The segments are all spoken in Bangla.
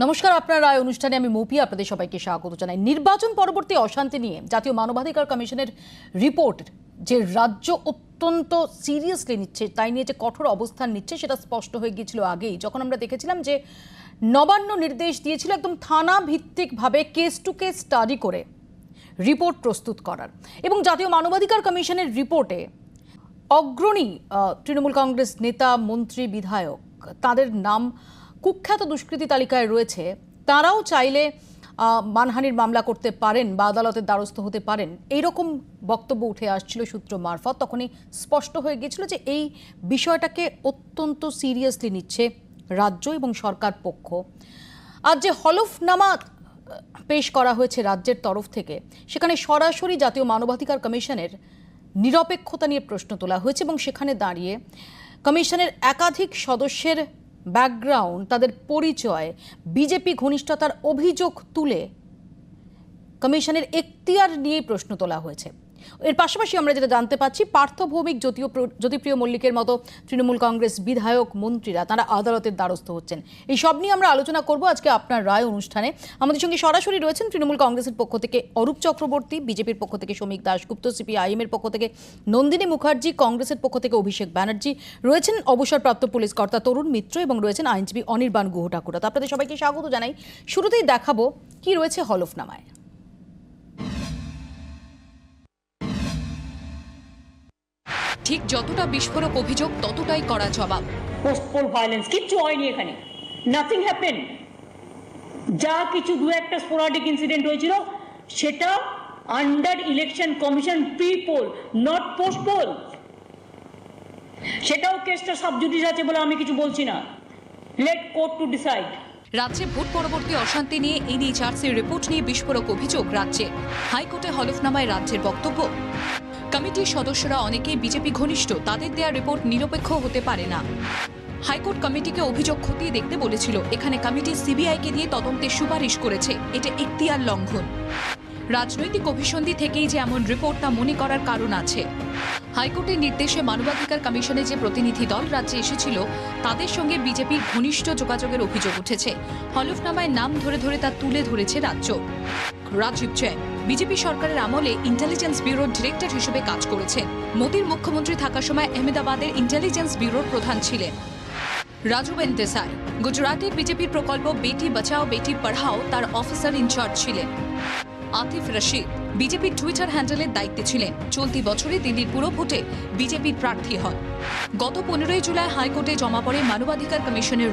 নমস্কার, আপনার রায় অনুষ্ঠানে আমি মৌপি আপনাদের সবাইকে স্বাগত জানাই। নির্বাচন পরবর্তী অশান্তি নিয়ে জাতীয় মানবাধিকার কমিশনের রিপোর্ট যে রাজ্য অত্যন্ত সিরিয়াসলি নিচ্ছে, তাই নিয়ে যে কঠোর অবস্থান নিচ্ছে সেটা স্পষ্ট হয়ে গিয়েছিল আগেই, যখন আমরা দেখেছিলাম যে নবান্ন নির্দেশ দিয়েছিল একদম থানা ভিত্তিকভাবে কেস টু কেস স্টাডি করে রিপোর্ট প্রস্তুত করার। এবং জাতীয় মানবাধিকার কমিশনের রিপোর্টে অগ্রণী তৃণমূল কংগ্রেস নেতা, মন্ত্রী, বিধায়ক তাদের নাম কুখ্যাত দুষ্কৃতী তালিকায় রয়েছে। তারাও চাইলে মানহানির মামলা করতে পারেন বা আদালতের দ্বারস্থ হতে পারেন, এইরকম বক্তব্য উঠে আসছিল সূত্র মারফত। তখনই স্পষ্ট হয়ে গিয়েছিল যে এই বিষয়টাকে অত্যন্ত সিরিয়াসলি নিচ্ছে রাজ্য এবং সরকার পক্ষ। আজ যে হলফনামা পেশ করা হয়েছে রাজ্যের তরফ থেকে, সেখানে সরাসরি জাতীয় মানবাধিকার কমিশনের নিরপেক্ষতা নিয়ে প্রশ্ন তোলা হয়েছে এবং সেখানে দাঁড়িয়ে কমিশনের একাধিক সদস্যের ব্যাকগ্রাউন্ড, তাদের পরিচয়, বিজেপি ঘনিষ্ঠতার অভিযোগ তুলে কমিশনের এখতিয়ার নিয়ে প্রশ্ন তোলা হয়েছে। এর পাশাপাশি আমরা যেটা জানতে পাচ্ছি, পার্থ ভৌমিক, জ্যোতিপ্রিয় মল্লিকের মতো তৃণমূল কংগ্রেস বিধায়ক, মন্ত্রীরা তারা আদালতের দ্বারস্থ হচ্ছেন। এই সব নিয়ে আমরা আলোচনা করব আজকে আপনার রায় অনুষ্ঠানে। আমাদের সঙ্গে সরাসরি রয়েছেন তৃণমূল কংগ্রেসের পক্ষ থেকে অরূপ চক্রবর্তী, বিজেপির পক্ষ থেকে শ্রমিক দাশগুপ্ত, সিপিআইএম এর পক্ষ থেকে নন্দিনী মুখার্জি, কংগ্রেসের পক্ষ থেকে অভিষেক ব্যানার্জি, রয়েছেন অবসরপ্রাপ্ত পুলিশ কর্তা তরুণ মিত্র এবং রয়েছেন আইনজীবী অনির্বাণ গুহ ঠাকুরা। তো আপনাদের সবাইকে স্বাগত জানাই। শুরুতেই দেখাবো কি রয়েছে হলফনামায়। ঠিক যতটা বিস্ফোরক অভিযোগ ততটাই করা জবাব। পোস্টপোল ভায়োলেন্স কিচ্ছু হয়নি এখানে, নাথিং হ্যাপেন। যা কিছু দু একটা স্পোরাডিক ইনসিডেন্ট হয়েছিল সেটা under election commission pre poll, not post poll. সেটাও কেসটা সাবজুডিস আছে বলে আমি কিছু বলছি না, লেট কোর্ট টু ডিসাইড। রাজ্যে ভোট পরবর্তী অশান্তি নিয়ে এনএইচআরসির রিপোর্ট নিয়ে বিস্ফোরক অভিযোগ রাজ্যে। হাইকোর্টে হলফনামায় রাজ্যের বক্তব্য, কমিটির সদস্যরা অনেকেই বিজেপি ঘনিষ্ঠ, তাদের দেয়া রিপোর্ট নিরপেক্ষ হতে পারে না। হাইকোর্ট কমিটিকে অভিযোগ খতিয়ে দেখতে বলেছিল। এখানে কমিটি সিবিআইকে দিয়ে তদন্তের সুপারিশ করেছে, এটা এখতিয়ার লঙ্ঘন। রাজনৈতিক অভিসন্ধি থেকেই যে এমন রিপোর্ট তা মনে করার কারণ আছে। হাইকোর্টের নির্দেশে মানবাধিকার কমিশনের যে প্রতিনিধি দল রাজ্যে এসেছিল, তাদের সঙ্গে বিজেপির ঘনিষ্ঠ যোগাযোগের অভিযোগ উঠেছে। হলফনামায় নাম ধরে ধরে তা তুলে ধরেছে রাজ্য। রাজীব জৈন বিজেপি সরকারের আমলে ইন্টেলিজেন্স ব্যুরোর ডিরেক্টর হিসেবে কাজ করেছেন। মোদীর মুখ্যমন্ত্রী থাকার সময় আহমেদাবাদের ইন্টেলিজেন্স ব্যুরোর প্রধান ছিলেন। রাজুবেন দেসাই গুজরাটের বিজেপির প্রকল্প বেটি বাঁচাও বেটি পড়াও তার অফিসার ইনচার্জ ছিলেন। আতিফ রশিদ বিজেপির টুইটার হ্যান্ডেলের দায়িত্বে ছিলেন। চলতি বছরে দিল্লির পুরো ভোটে বিজেপির প্রার্থী হন। গত 15 জুলাই হাইকোর্টে জমা পড়ে মানবাধিকার কমিশনের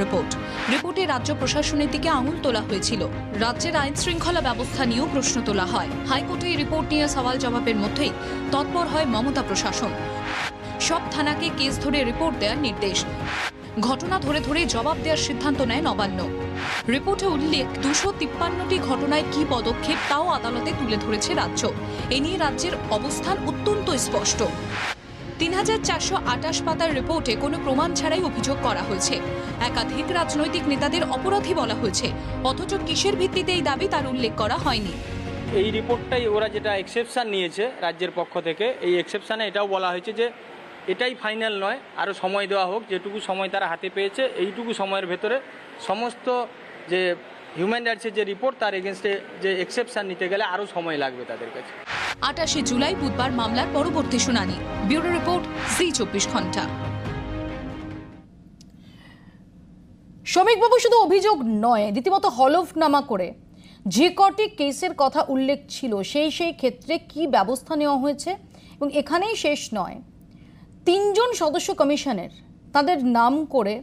রিপোর্টে রাজ্য প্রশাসনের দিকে আঙুল তোলা হয়েছিল। রাজ্যের আইন শৃঙ্খলা ব্যবস্থা নিয়েও প্রশ্ন তোলা হয়। হাইকোর্টে এই রিপোর্ট নিয়ে সওয়াল জবাবের মধ্যেই তৎপর হয় মমতা প্রশাসন। সব থানাকে কেস ধরে রিপোর্ট দেওয়ার নির্দেশ, ঘটনা ধরে ধরে জবাব দেওয়ার সিদ্ধান্ত নেয় নবান্ন। রিপোর্টে উল্লেখ 253টি ঘটনায় কি পদক্ষেপ তাও আদালতে তুলে ধরেছে রাজ্য। এ নিয়ে রাজ্যের অবস্থান অত্যন্ত স্পষ্ট। 3428 পাতার রিপোর্টে কোনো প্রমাণ ছাড়াই অভিযোগ করা হয়েছে। একাধিক রাজনৈতিক নেতাদের অপরাধী বলা হয়েছে, অথচ কিসের ভিত্তিতে এই দাবি তার উল্লেখ করা হয়নি। এই রিপোর্টটাই ওরা যেটা এক্সেপশন নিয়েছে রাজ্যের পক্ষ থেকে, এই এক্সেপশনে এটাও বলা হয়েছে যে এটাই ফাইনাল নয়, আরও সময় দেওয়া হোক। যেটুকু সময় তারা হাতে পেয়েছে এইটুকু সময়ের ভেতরে সমস্ত যে হিউম্যান রাইটসের যে রিপোর্ট তার এগেনস্টে যে এক্সেপশন নিতে গেলে আরও সময় লাগবে তাদের কাছে। 28 জুলাই বুধবার মামলার পরবর্তী শুনানি। ব্যুরো রিপোর্ট, জি 24 ঘন্টা। শ্রমিকবাবু শুধু অভিযোগ নয়, রীতিমতো হলফনামা করে যে কটি কেসের কথা উল্লেখ ছিল সেই ক্ষেত্রে কি ব্যবস্থা নেওয়া হয়েছে। এবং এখানেই শেষ নয়, 3 জন সদস্য কমিশনের তাদের নাম করে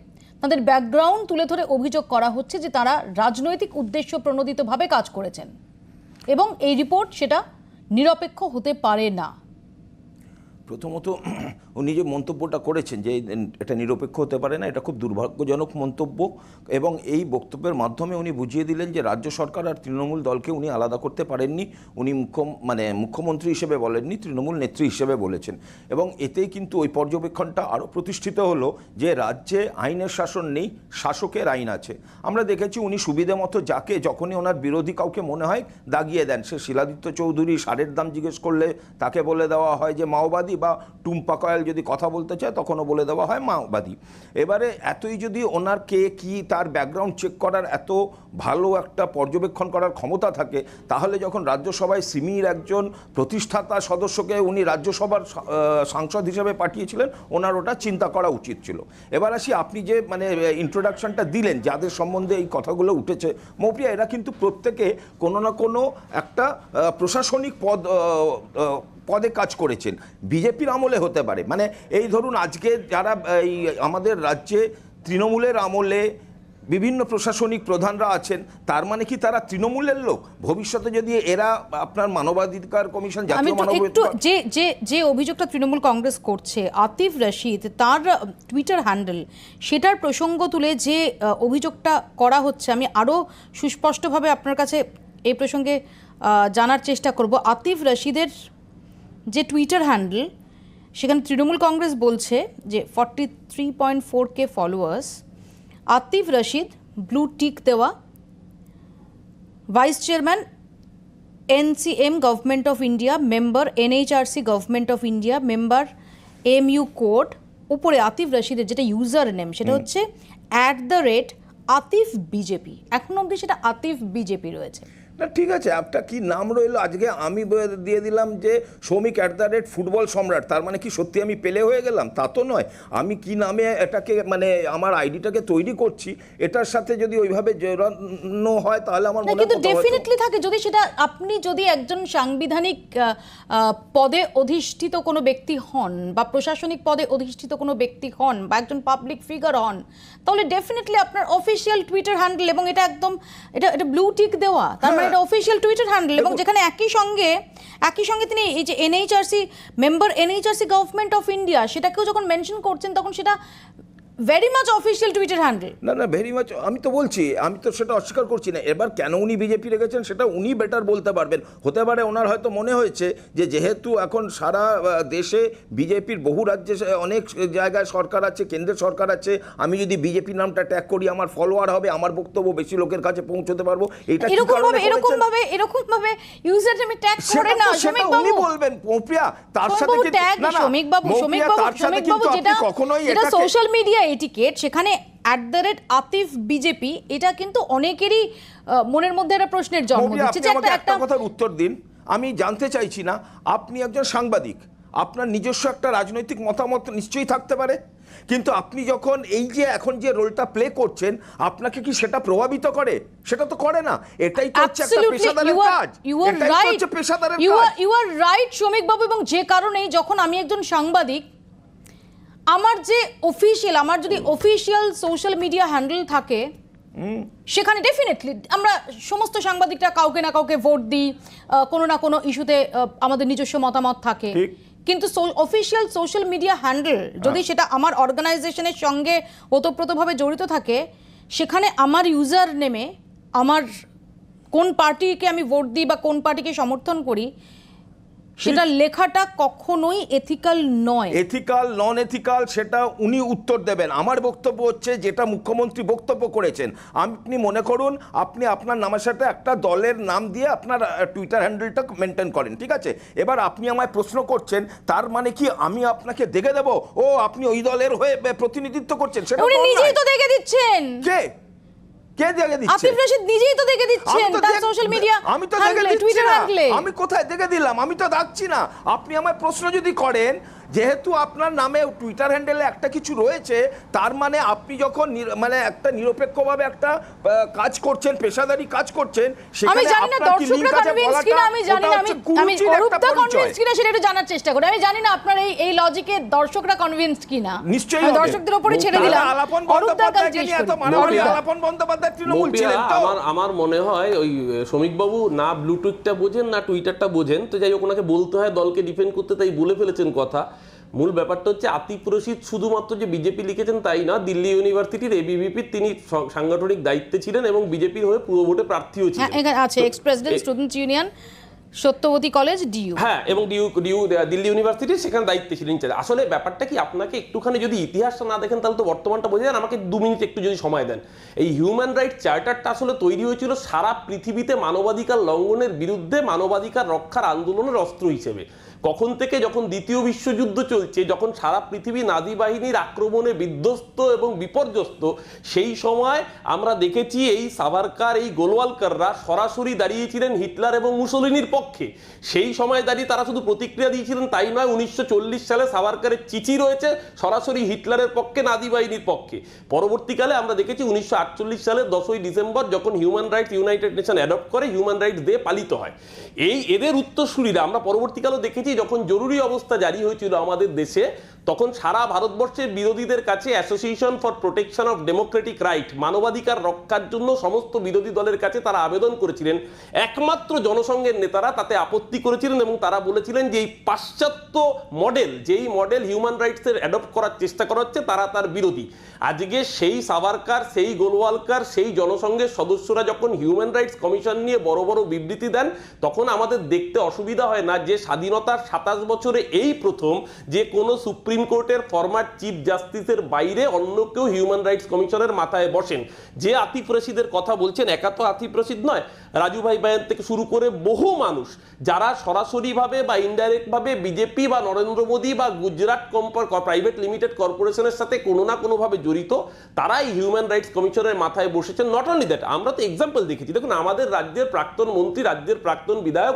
তাদের ব্যাকগ্রাউন্ড তুলে ধরে অভিযোগ করা হচ্ছে যে তারা রাজনৈতিক উদ্দেশ্য প্রণোদিতভাবে কাজ করেছেন এবং এই রিপোর্ট সেটা নিরপেক্ষ হতে পারে না। প্রথমত উনি যে মন্তব্যটা করেছেন যে এটা নিরপেক্ষ হতে পারে না, এটা খুব দুর্ভাগ্যজনক মন্তব্য। এবং এই বক্তব্যের মাধ্যমে উনি বুঝিয়ে দিলেন যে রাজ্য সরকার আর তৃণমূল দলকে উনি আলাদা করতে পারেননি। উনি মুখ্যমন্ত্রী হিসেবে বলেননি, তৃণমূল নেত্রী হিসেবে বলেছেন। এবং এতেই কিন্তু ওই পর্যবেক্ষণটা আরও প্রতিষ্ঠিত হলো যে রাজ্যে আইনের শাসন নেই, শাসকের আইন আছে। আমরা দেখেছি উনি সুবিধে মতো যাকে যখনই ওনার বিরোধী কাউকে মনে হয় দাগিয়ে দেন। সে শিলাদিত্য চৌধুরী সারের দাম জিজ্ঞেস করলে তাকে বলে দেওয়া হয় যে মাওবাদী, বা টুম্পা কয়াল পলিটিক্যাল যদি কথা বলতে চায় তখনও বলে দেওয়া হয় মাওবাদী। এবারে এতই যদি ওনার কে কি তার ব্যাকগ্রাউন্ড চেক করার এত ভালো একটা পর্যবেক্ষণ করার ক্ষমতা থাকে, তাহলে যখন রাজ্যসভায় সিমির একজন প্রতিষ্ঠাতা সদস্যকে উনি রাজ্যসভার সাংসদ হিসেবে পাঠিয়েছিলেন, ওনার ওটা চিন্তা করা উচিত ছিল। এবার আসি, আপনি যে মানে ইন্ট্রোডাকশনটা দিলেন যাদের সম্বন্ধে এই কথাগুলো উঠেছে, মৌপ্রিয়া, এরা কিন্তু প্রত্যেকে কোনো না কোনো একটা প্রশাসনিক পদে কাজ করেছেন, বিজেপির আমলে হতে পারে। মানে এই ধরুন আজকে যারা এই আমাদের রাজ্যে তৃণমূলের আমলে বিভিন্ন প্রশাসনিক প্রধানরা আছেন, তার মানে কি তারা তৃণমূলের লোক? ভবিষ্যতে যদি এরা আপনার মানবাধিকার কমিশন, জাতীয় একটু যে অভিযোগটা তৃণমূল কংগ্রেস করছে, আতিফ রশিদ তার টুইটার হ্যান্ডেল, সেটার প্রসঙ্গ তুলে যে অভিযোগটা করা হচ্ছে, আমি আরও সুস্পষ্টভাবে আপনার কাছে এই প্রসঙ্গে জানার চেষ্টা করব। আতিফ রশিদের যে টুইটার হ্যান্ডেল, সেখানে তৃণমূল কংগ্রেস বলছে যে 43.4K followers, Atif Rashid blue tick দেওয়া, vice chairman NCM government of India, member NHRC government of India, member MU code, উপরে আতিফ রশিদের যেটা ইউজার নেম সেটা হচ্ছে @আতিফ বিজেপি। এখন অবধি সেটা আতিফ বিজেপি রয়েছে। না ঠিক আছে, আপনার কি নাম রইলো? আজকে আমি দিয়ে দিলাম যে শ্রমিক @ফুটবল সম্রাট, তার মানে কি সত্যি আমি পেলে হয়ে গেলাম? তা তো নয়। আমি কি নামে এটাকে মানে আমার আইডিটাকে তৈরি করছি, এটার সাথে যদি ওইভাবে জড়ানো হয় তাহলে আমার মনে হয় কিন্তু ডেফিনেটলি থাকে। যদি সেটা আপনি যদি একজন সাংবিধানিক পদে অধিষ্ঠিত কোনো ব্যক্তি হন বা প্রশাসনিক পদে অধিষ্ঠিত কোনো ব্যক্তি হন বা একজন পাবলিক ফিগার হন, তাহলে ডেফিনেটলি আপনার অফিসিয়াল টুইটার হ্যান্ডেল, এবং এটা একদম এটা ব্লু টিক দেওয়া, তার মানে এটা অফিসিয়াল টুইটার হ্যান্ডেল, এবং যেখানে একই সঙ্গে তিনি এই যে NHRC member NHRC government of India সেটাকেও যখন মেনশন করছেন, তখন সেটা very much official Twitter handle. না ভেরি মাচ, আমি তো বলছি, আমি তো সেটা অস্বীকার করছি না। এবার কেন উনি বিজেপি রেখেছেন সেটা উনি বেটার বলতে পারবেন। হতে পারে ওনার হয়তো মনে হয়েছে যে যেহেতু এখন সারা দেশে বিজেপির বহু রাজ্যে অনেক জায়গায় সরকার আছে, কেন্দ্রের সরকার আছে, আমি যদি বিজেপি নামটা ট্যাগ করি আমার ফলোয়ার হবে, আমার বক্তব্য বেশি লোকের কাছে পৌঁছতে পারবো। এটা এরকম ভাবে ইউজার নেমে ট্যাগ করে না শ্রমিক বাবু, উনি বলবেন পৌঁপিয়া, তার সাথে কি না শ্রমিক বাবু যেটা কখনোই এটা সোশ্যাল মিডিয়া এটিকেট, সেখানে @আতিফ বিজেপি, এটা কিন্তু অনেকেরই মনের মধ্যে একটা প্রশ্নের জন্ম দিচ্ছে যে একটা কথার উত্তর দিন। আমি জানতে চাইছি না, আপনি একজন সাংবাদিক, আপনার নিজস্ব একটা রাজনৈতিক মতামত নিশ্চয়ই থাকতে পারে, কিন্তু আপনি যখন এই যে এখন যে রোলটা প্লে করছেন, আপনাকে কি সেটা প্রভাবিত করে? সেটা তো করে না। এটাই তো হচ্ছে একটা পেশাদারের কাজ। এটাই হচ্ছে পেশাদারের কাজ। ইউ আর রাইট শ্রমিক বাবু, এবং যে কারণেই যখন আমি একজন সাংবাদিক, আমার যে আমার যদি অফিসিয়াল সোশ্যাল মিডিয়া হ্যান্ডেল থাকে, সেখানে ডেফিনেটলি আমরা সমস্ত সাংবাদিকরা কাউকে না কাউকে ভোট দিই, কোনো না কোনো ইস্যুতে আমাদের নিজস্ব মতামত থাকে, কিন্তু অফিসিয়াল সোশ্যাল মিডিয়া হ্যান্ডেল যদি সেটা আমার অর্গানাইজেশনের সঙ্গে ওতপ্রোতভাবে জড়িত থাকে, সেখানে আমার ইউজার নেমে আমার কোন পার্টিকে আমি ভোট দিই বা কোন পার্টিকে সমর্থন করি, সেটা লেখাটা কখনোই এথিক্যাল নয়। এথিক্যাল নন এথিক্যাল সেটা উনি উত্তর দেবেন। আমার বক্তব্য হচ্ছে যেটা মুখ্যমন্ত্রী বক্তব্য করেছেন, আপনি মনে করুন আপনি আপনার নামের সাথে একটা দলের নাম দিয়ে আপনার টুইটার হ্যান্ডেলটা মেনটেন করেন, ঠিক আছে? এবার আপনি আমায় প্রশ্ন করছেন, তার মানে কি আমি আপনাকে দেখে দেব ও আপনি ওই দলের হয়ে প্রতিনিধিত্ব করছেন? সেটা উনি নিজেই তো দেখে দিচ্ছেন। কে দেখে দিচ্ছে? আতিফ রশিদ নিজেই তো দেখে দিচ্ছেন তার সোশ্যাল মিডিয়া। আমি তো দেখে দিচ্ছি না। আমি কোথায় দেখে দিলাম? আমি তো দেখছি না। আপনি আমায় প্রশ্ন যদি করেন, যেহেতু আপনার নামে টুইটার হ্যান্ডেলে একটা কিছু রয়েছে, তার মানে আপনি যখন মানে একটা নিরপেক্ষভাবে একটা কাজ করছেন, পেশাদারি কাজ করছেন, আমি জানি না দর্শকরা কনভিন্স কিনা, আমি জানি না, আমি অরূপদা কনভিন্স কিনা সেটা একটু জানার চেষ্টা করি। আমি জানি না আপনার এই লজিকে দর্শকরা কনভিন্স কিনা। নিশ্চয়ই আমি দর্শকদের উপরে ছেড়ে দিলাম। অরূপদার কাছে আলাপন বন্দ্যোপাধ্যায় তৃণমূল ছিলেন তো। আমার মনে হয় ওই শ্রমিক বাবু না ব্লুটুথটা বোঝেন না টুইটারটা বোঝেন, তো যাই হোক ওনাকে বলতে হয় দলকে ডিফেন্ড করতে, তাই বলে ফেলেছেন কথা। মূল ব্যাপারটা হচ্ছে আতিফ রশিদ শুধুমাত্র যে বিজেপি লিখেছেন তাই না, দিল্লি ইউনিভার্সিটির ABVP তিনি সাংগঠনিক দায়িত্বে ছিলেন এবং বিজেপির হয়ে পুরো ভোটে প্রার্থীও ছিলেন। হ্যাঁ, আছে ex president students union, Satyawati college, DU. হ্যাঁ, এবং দিল্লি ইউনিভার্সিটির সেখানে দায়িত্বে ছিলেন। আসলে ব্যাপারটা কি, আপনাকে একটুখানি যদি ইতিহাসটা না দেখেন তাহলে তো বর্তমানটা বোঝা যান। আমাকে 2 মিনিট একটু যদি সময় দেন। এই হিউম্যান রাইট চার্টারটা আসলে তৈরি হয়েছিল সারা পৃথিবীতে মানবাধিকার লঙ্ঘনের বিরুদ্ধে মানবাধিকার রক্ষার আন্দোলনের অস্ত্র হিসেবে। কখন থেকে? যখন দ্বিতীয় বিশ্বযুদ্ধ চলছে, যখন সারা পৃথিবী নাজি বাহিনীর আক্রমণে বিধ্বস্ত এবং বিপর্যস্ত, সেই সময় আমরা দেখেছি এই সাভারকার, এই গোলওয়ালকাররা সরাসরি দাঁড়িয়েছিলেন হিটলার এবং মুসোলিনির পক্ষে। সেই সময় দাঁড়িয়ে তারা শুধু প্রতিক্রিয়া দিয়েছিলেন তাই নয়, 1940 সালে সাভারকারের চিঠি রয়েছে সরাসরি হিটলারের পক্ষে, নাজি বাহিনীর পক্ষে। পরবর্তীকালে আমরা দেখেছি 1948 সালের 10ই ডিসেম্বর যখন human rights United nation adopt করে, হিউম্যান রাইটস ডে পালিত হয়। এদের উত্তরসূরিরা আমরা পরবর্তীকালেও দেখেছি যখন জরুরি অবস্থা জারি হয়েছিল আমাদের দেশে, তখন সারা ভারতবর্ষের বিরোধীদের কাছে association for protection of Democratic right, মানবাধিকার রক্ষার জন্য সমস্ত বিরোধী দলের কাছে তারা আবেদন করেছিলেন। একমাত্র জনসংঘের নেতারা তাতে আপত্তি করেছিলেন এবং তারা বলেছিলেন যে এই পাশ্চাত্য মডেল, যেই মডেল হিউম্যান রাইটসের অ্যাডপ্ট করার চেষ্টা করা হচ্ছে, তারা তার বিরোধী। আজকে সেই সাভারকার, সেই গোলওয়ালকার, সেই জনসংঘের সদস্যরা যখন হিউম্যান রাইটস কমিশন নিয়ে বড় বড় বিবৃতি দেন, তখন আমাদের দেখতে অসুবিধা হয় না যে স্বাধীনতার 27 বছরে এই প্রথম যে কোনো সুপ্রিম কোর্টের ফরমার চিফ জাস্টিসের বাইরে অন্য কেউ হিউম্যান রাইটস কমিশনের মাথায় বসেন। যে আতিফ রশিদের কথা বলছেন, একা তো আতিফ রশিদ নয়, রাজু ভাই বায়ান থেকে শুরু করে বহু মানুষ যারা সরাসরিভাবে বা ইনডাইরেক্টভাবে বিজেপি বা নরেন্দ্র মোদী বা গুজরাট প্রাইভেট লিমিটেড কর্পোরেশনের সাথে কোনো না কোনোভাবে জড়িত, তারাই হিউম্যান রাইটস কমিশনের মাথায় বসেছেন। নট অনলি দ্যাট, আমরা তো এক্সাম্পল দেখেছি। দেখুন, আমাদের রাজ্যের প্রাক্তন মন্ত্রী, রাজ্যের প্রাক্তন বিধায়ক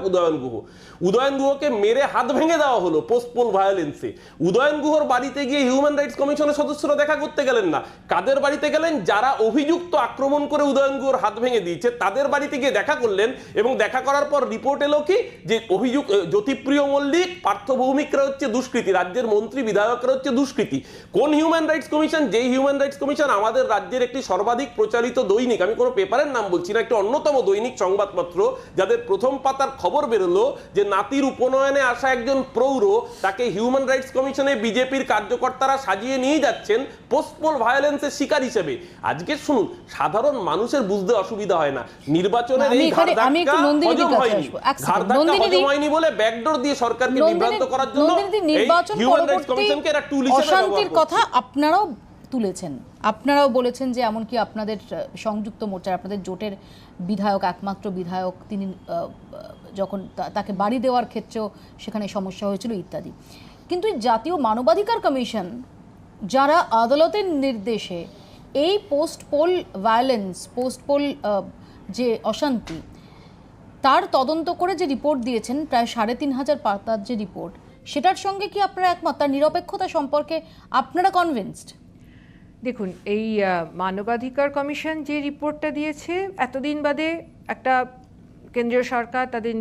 উদয়ন গুহকে মেরে হাত ভেঙে দেওয়া হলো পোস্টপোল ভায়োলেন্সে। উদয়ন গুহর বাড়িতে গিয়ে হিউম্যান রাইটস কমিশনের সদস্যরা দেখা করতে গেলেন না। কাদের বাড়িতে গেলেন? যারা অভিযুক্ত আক্রমণ করে উদয়ন গুহর হাত ভেঙে দিয়েছে তাদের বাড়িতে গিয়ে দেখা করলেন, এবং দেখা করার পর রিপোর্ট এলো কি যে অভিযুক্ত জ্যোতিপ্রিয় মল্লিক, পার্থ ভৌমিকরা হচ্ছে দুষ্কৃতী, রাজ্যের মন্ত্রী বিধায়করা হচ্ছে দুষ্কৃতী। কোন হিউম্যান রাইটস কমিশন? যেই হিউম্যান রাইটস কমিশন আমাদের রাজ্যের একটি সর্বাধিক প্রচারিত দৈনিক, আমি কোনো পেপারের নাম বলছি না, একটি অন্যতম দৈনিক সংবাদপত্র, যাদের প্রথম পাতার খবর বেরোলো যে নাতির উপনয়নে আসা একজন প্রৌঢ়, তাকে হিউম্যান রাইটস কমিশনে বিজেপির কার্যকর্তারা সাজিয়ে নিয়ে যাচ্ছেন পোস্টপোল ভায়োলেন্সের শিকার হিসেবে। আজকে শুনুন, সাধারণ মানুষের বুঝতে অসুবিধা হয় না, নির্বাচনের এই ধারধাক্কা হজম হয়নি বলে ব্যাকডোর দিয়ে সরকারকে বিভ্রান্ত করার জন্য হিউম্যান রাইটস কমিশনকে একটা টুল হিসেবে অশান্তির কথা আপনারাও তুলেছেন, আপনারাও বলেছেন যে এমনকি আপনাদের সংযুক্ত মোর্চার, আপনাদের জোটের বিধায়ক, একমাত্র বিধায়ক, তিনি যখন তাকে বাড়ি দেওয়ার ক্ষেত্রেও সেখানে সমস্যা হয়েছিল ইত্যাদি। কিন্তু জাতীয় মানবাধিকার কমিশন যারা আদালতের নির্দেশে এই পোস্টপোল ভায়োলেন্স, পোস্টপোল যে অশান্তি, তার তদন্ত করে যে রিপোর্ট দিয়েছেন, প্রায় 3500 পাতার যে রিপোর্ট, সেটার সঙ্গে কি আপনারা একমত? তার নিরপেক্ষতা সম্পর্কে আপনারা কনভিন্সড? দেখুন, এই মানবাধিকার কমিশন যে রিপোর্টটা দিয়েছে, এতদিন বাদে একটা কেন্দ্রীয় সরকার তাদের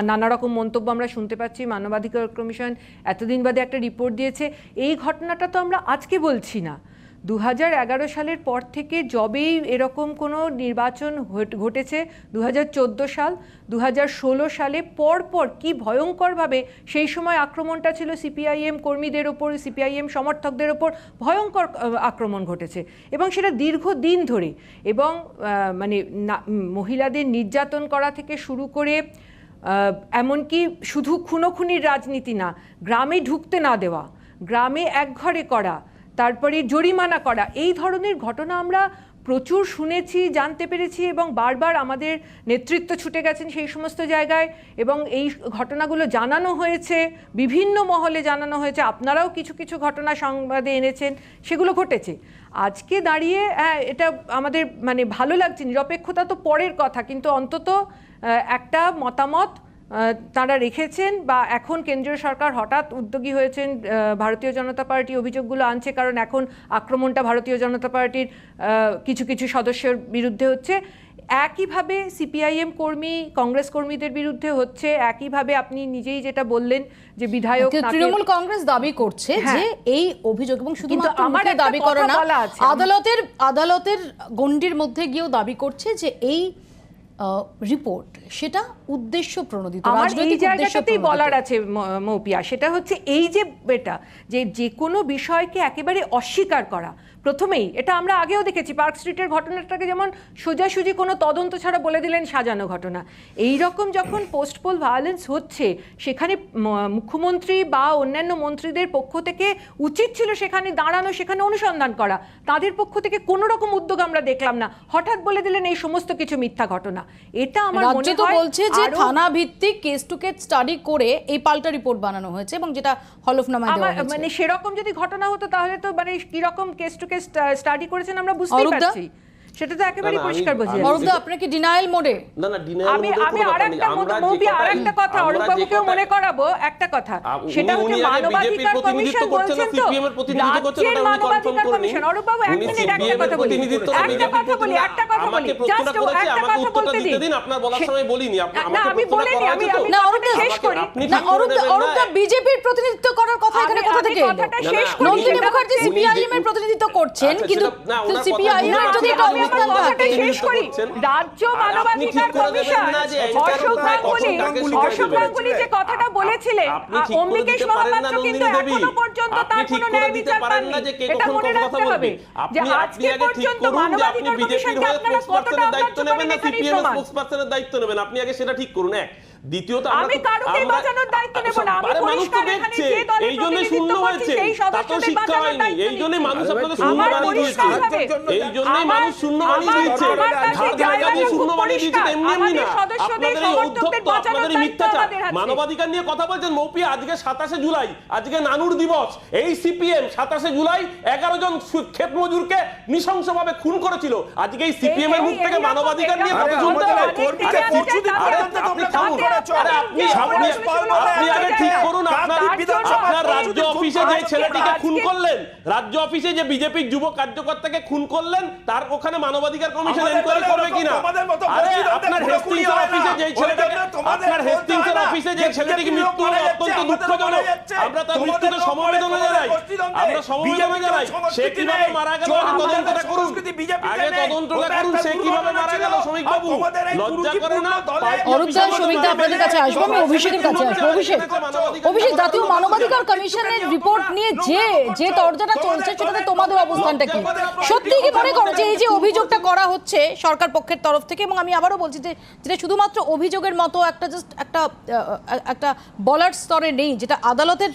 নানা রকম মন্তব্য আমরা শুনতে পাচ্ছি, মানবাধিকার কমিশন এতদিন বাদে একটা রিপোর্ট দিয়েছে। এই ঘটনাটা তো আমরা আজকে বলছি না, 2011 সালের পর থেকে যবেই এরকম কোনো নির্বাচন ঘটেছে, 2014 সাল, 2016 সালে পরপর কি ভয়ঙ্করভাবে সেই সময় আক্রমণটা ছিল সিপিআইএম কর্মীদের ওপর, সিপিআইএম সমর্থকদের ওপর ভয়ঙ্কর আক্রমণ ঘটেছে, এবং সেটা দীর্ঘদিন ধরে। এবং মানে মহিলাদের নির্যাতন করা থেকে শুরু করে এমনকি শুধু খুনোখুনির রাজনীতি না, গ্রামে ঢুকতে না দেওয়া, গ্রামে একঘরে করা, তারপরে জরিমানা করা, এই ধরনের ঘটনা আমরা প্রচুর শুনেছি, জানতে পেরেছি, এবং বারবার আমাদের নেতৃত্ব ছুটে গেছেন সেই সমস্ত জায়গায়, এবং এই ঘটনাগুলো জানানো হয়েছে, বিভিন্ন মহলে জানানো হয়েছে, আপনারাও কিছু কিছু ঘটনা সংবাদে এনেছেন, সেগুলো ঘটেছে। আজকে দাঁড়িয়ে এটা আমাদের মানে ভালো লাগছে, নিরপেক্ষতা তো পরের কথা, কিন্তু অন্তত একটা মতামত তারা রেখেছেন, বা এখন কেন্দ্রীয় সরকার হঠাৎ উদ্যোগী হয়েছেন, ভারতীয় জনতা পার্টি অভিযোগগুলো আনছে, কারণ এখন আক্রমণটা ভারতীয় জনতা পার্টির কিছু কিছু সদস্যের বিরুদ্ধে হচ্ছে, একইভাবে সিপিআইএম কর্মী, কংগ্রেস কর্মীদের বিরুদ্ধে হচ্ছে, একইভাবে আপনি নিজেই যেটা বললেন যে বিধায়ক, তৃণমূল কংগ্রেস দাবি করছে যে এই অভিযোগ, এবং শুধুমাত্র আমার দাবি করে না, আদালতের গণ্ডির মধ্যে গিয়েও দাবি করছে যে এই রিপোর্ট সেটা উদ্দেশ্য প্রণোদিত, রাজনৈতিক জায়গাটাতেই বলার আছে মৌপিয়া, সেটা হচ্ছে এই যে এটা যে কোনো বিষয়কে একেবারে অস্বীকার করা। প্রথমেই এটা আমরা আগেও দেখেছি, পার্ক স্ট্রিটের ঘটনাটাকে যেমন সোজাসুজি কোনো তদন্ত ছাড়া বলে দিলেন সাজানো ঘটনা। এই রকম যখন পোস্টপোল ভায়োলেন্স হচ্ছে, সেখানে মুখ্যমন্ত্রী বা অন্যান্য মন্ত্রীদের পক্ষ থেকে উচিত ছিল সেখানে দাঁড়ানো, সেখানে অনুসন্ধান করা। তাদের পক্ষ থেকে কোনো রকম উদ্যোগ আমরা দেখলাম না, হঠাৎ বলে দিলেন এই সমস্ত কিছু মিথ্যা ঘটনা। এটা আমার রাজ্য মনে তো হয় বলছে যে আরো- থানা ভিত্তিক কেস টু কেস স্টাডি করে এই পাল্টা রিপোর্ট বানানো হয়েছে এবং যেটা হলফনামায় দেওয়া আমার হয়েছে। মানে সেরকম যদি ঘটনা হতো তাহলে তো মানে কি রকম কেস টু কেস স্টাডি করেছেন আমরা বুঝতেই অরূপদা? পারছি, সেটা তো একেবারে না, আমি- পরিষ্কার বোঝা আমি- যাচ্ছে। অরূপদা, আপনার কি ডিনায়াল মোডে? না না ডিনায়াল আমি মোডের আমি কোনো ব্যাপার নেই। আরেকটা আমরা যে মুভি কটা- আরেকটা কথা আমরা যে অরূপবাবুকেও কটা- মনে করাবো একটা কথা, সেটা উনি হচ্ছে আগে মানবাধিকার বিজেপির প্রতিনিধিত্ব কমিশন করছেন না বলছেন তো সিপিএম এর প্রতিনিধিত্ব করছেন, রাজ্যের ওটা উনি কনফার্ম মানবাধিকার করে নিন। কমিশন। অরূপবাবু এক উনি মিনিট CPM একটা এর কথা বলি, প্রতিনিধিত্ব না, একটা বিজেপির কথা বলি, প্রতিনিধিত্ব। একটা কথা বলি, আমাকে প্রশ্নটা জাস্ট করেছে, একটা আমাকে কথা উত্তরটা বলতে দিতে দিন। দিন, আপনার বলার সময় বলিনি, না আমাকে আমি প্রশ্নটা বলিনি, করা আমি আছে তো? আমি না, কথাটা অরূপদা, শেষ করি। আপনি না ঠিক করে দেবেন না। অরূপদা, বিজেপির প্রতিনিধিত্ব করার কথা এখানে কোথা থেকে এলো? কথাটা না, শেষ না, করি। নন্দিনী সেটা মুখার্জি উনি সিপিআইএম এর যে- প্রতিনিধিত্ব করছেন, আচ্ছা, কিন্তু সেটা- না, ওনার কথা সিপিআইএম এর বুঝতে যদি পারছি, একটা আপনি অবস্থান কথাটা থাকে, শেষ করি। করছেন। রাজ্য আর আপনি মানবাধিকার ঠিক করে দেবেন কমিশন না যে এটার অশোক কোথায় গাঙ্গুলি অশোক গাঙ্গুলি যে কথাটা বলেছিলেন, আপনি ঠিক করে অম্বিকেশ দিতে পারেন না মহাপাত্র কিন্তু নন্দিনী দেবী। এখনো পর্যন্ত আপনি তার ঠিক কোনো করে ন্যায় দিতে বিচার পারেন না পাননি। যে কে এটা কখন মনে কথা রাখতে বলবে। হবে যে আপনি আজকে আগে ঠিক পর্যন্ত করুন যে আপনি মানবাধিকার বিজেপির কমিশনকে হয়ে আপনারা কতটা স্পোক্সপারসনের দায়িত্ব অগ্রাহ্য নেবেন করেন না এখানেই সিপিএম এর প্রমাণ। স্পোক্সপারসনের দায়িত্ব নেবেন, আপনি আগে সেটা ঠিক করুন। এক দ্বিতীয়ত আমি কারোকেই বাঁচানোর দায়িত্ব নেব না। আমি আরে মানুষ তো পরিষ্কার এখানে দেখছে, যে দলের এই জন্যই শূন্য প্রতিনিধিত্ব করছি হয়েছে, সেই তা তো সদস্যদের শিক্ষা বাঁচানোর হয়নি, দায়িত্ব এই জন্যই নিচ্ছি। মানুষ আপনাদের শূন্য আমার বানিয়ে দিয়েছে, পরিষ্কারভাবে এই জন্যই মানুষ শূন্য বানিয়ে দিয়েছে, আমার কাছে ধার জায়গা জায়গাটা দিয়ে খুব শূন্য বানিয়ে দিয়েছে, পরিষ্কার। এমনি এমনি না। আমাদের সদস্যদের, আপনাদের এই সমর্থকদের অধ্যত্ত, বাঁচানোর আপনাদের এই দায়িত্ব মিথ্যাচার, আমাদের হাতে। মানবাধিকার নিয়ে কথা বলছেন মৌপি। আজকে 27 জুলাই, আজকে নানুর দিবস। এই সিপিএম 27 জুলাই 11 জন ক্ষেত মজুরকে নৃশংসভাবে খুন করেছিল। আজকে এই সিপিএম এর মুখ থেকে মানবাধিকার নিয়ে কথা শুনতে হবে। আরে আপনি থামুন। আরে আপনি আগে ঠিক করুন, আপনার রাজ্য অফিসে যে ছেলেটিকে খুন করলেন, রাজ্য অফিসে যে বিজেপির যুব কার্যকর্তাকে খুন করলেন, তার ওখানে মানবাধিকার কমিশন এনকোয়ারি করবে কিনা? আরে আপনার হেস্টিংসের অফিসে যে ছেলেটাকে, আপনার হেস্টিংসের অফিসে যে ছেলেটিকে মৃত্যু হলো অত্যন্ত দুঃখজনক। আমরা তার মৃত্যুতে সমবেদনা জানাই, আমরা সমবেদনা জানাই। সে কিভাবে মারা গেল তদন্তটা করুন, আগে তদন্তটা করুন, সে কিভাবে মারা গেল। শ্রমিক বাবু লজ্জা করে না? অরূপদা, শ্রমিকদা, আপনাদের কাছে আসবো, আমি অভিষেকের কাছে আসবো। অভিষেক, জাতীয় মানবাধিকার কমিশনের রিপোর্ট নিয়ে যে দরজাটা চলছে সেটাতে তোমাদের অবস্থানটা কি? সত্যি কি মনে করো যে এই যে অভিযোগটা করা হচ্ছে সরকার পক্ষের তরফ থেকে, এবং আমি আবারও বলছি যে যেটা শুধুমাত্র অভিযোগের মতো একটা জাস্ট একটা বলার স্তরে নেই, যেটা আদালতের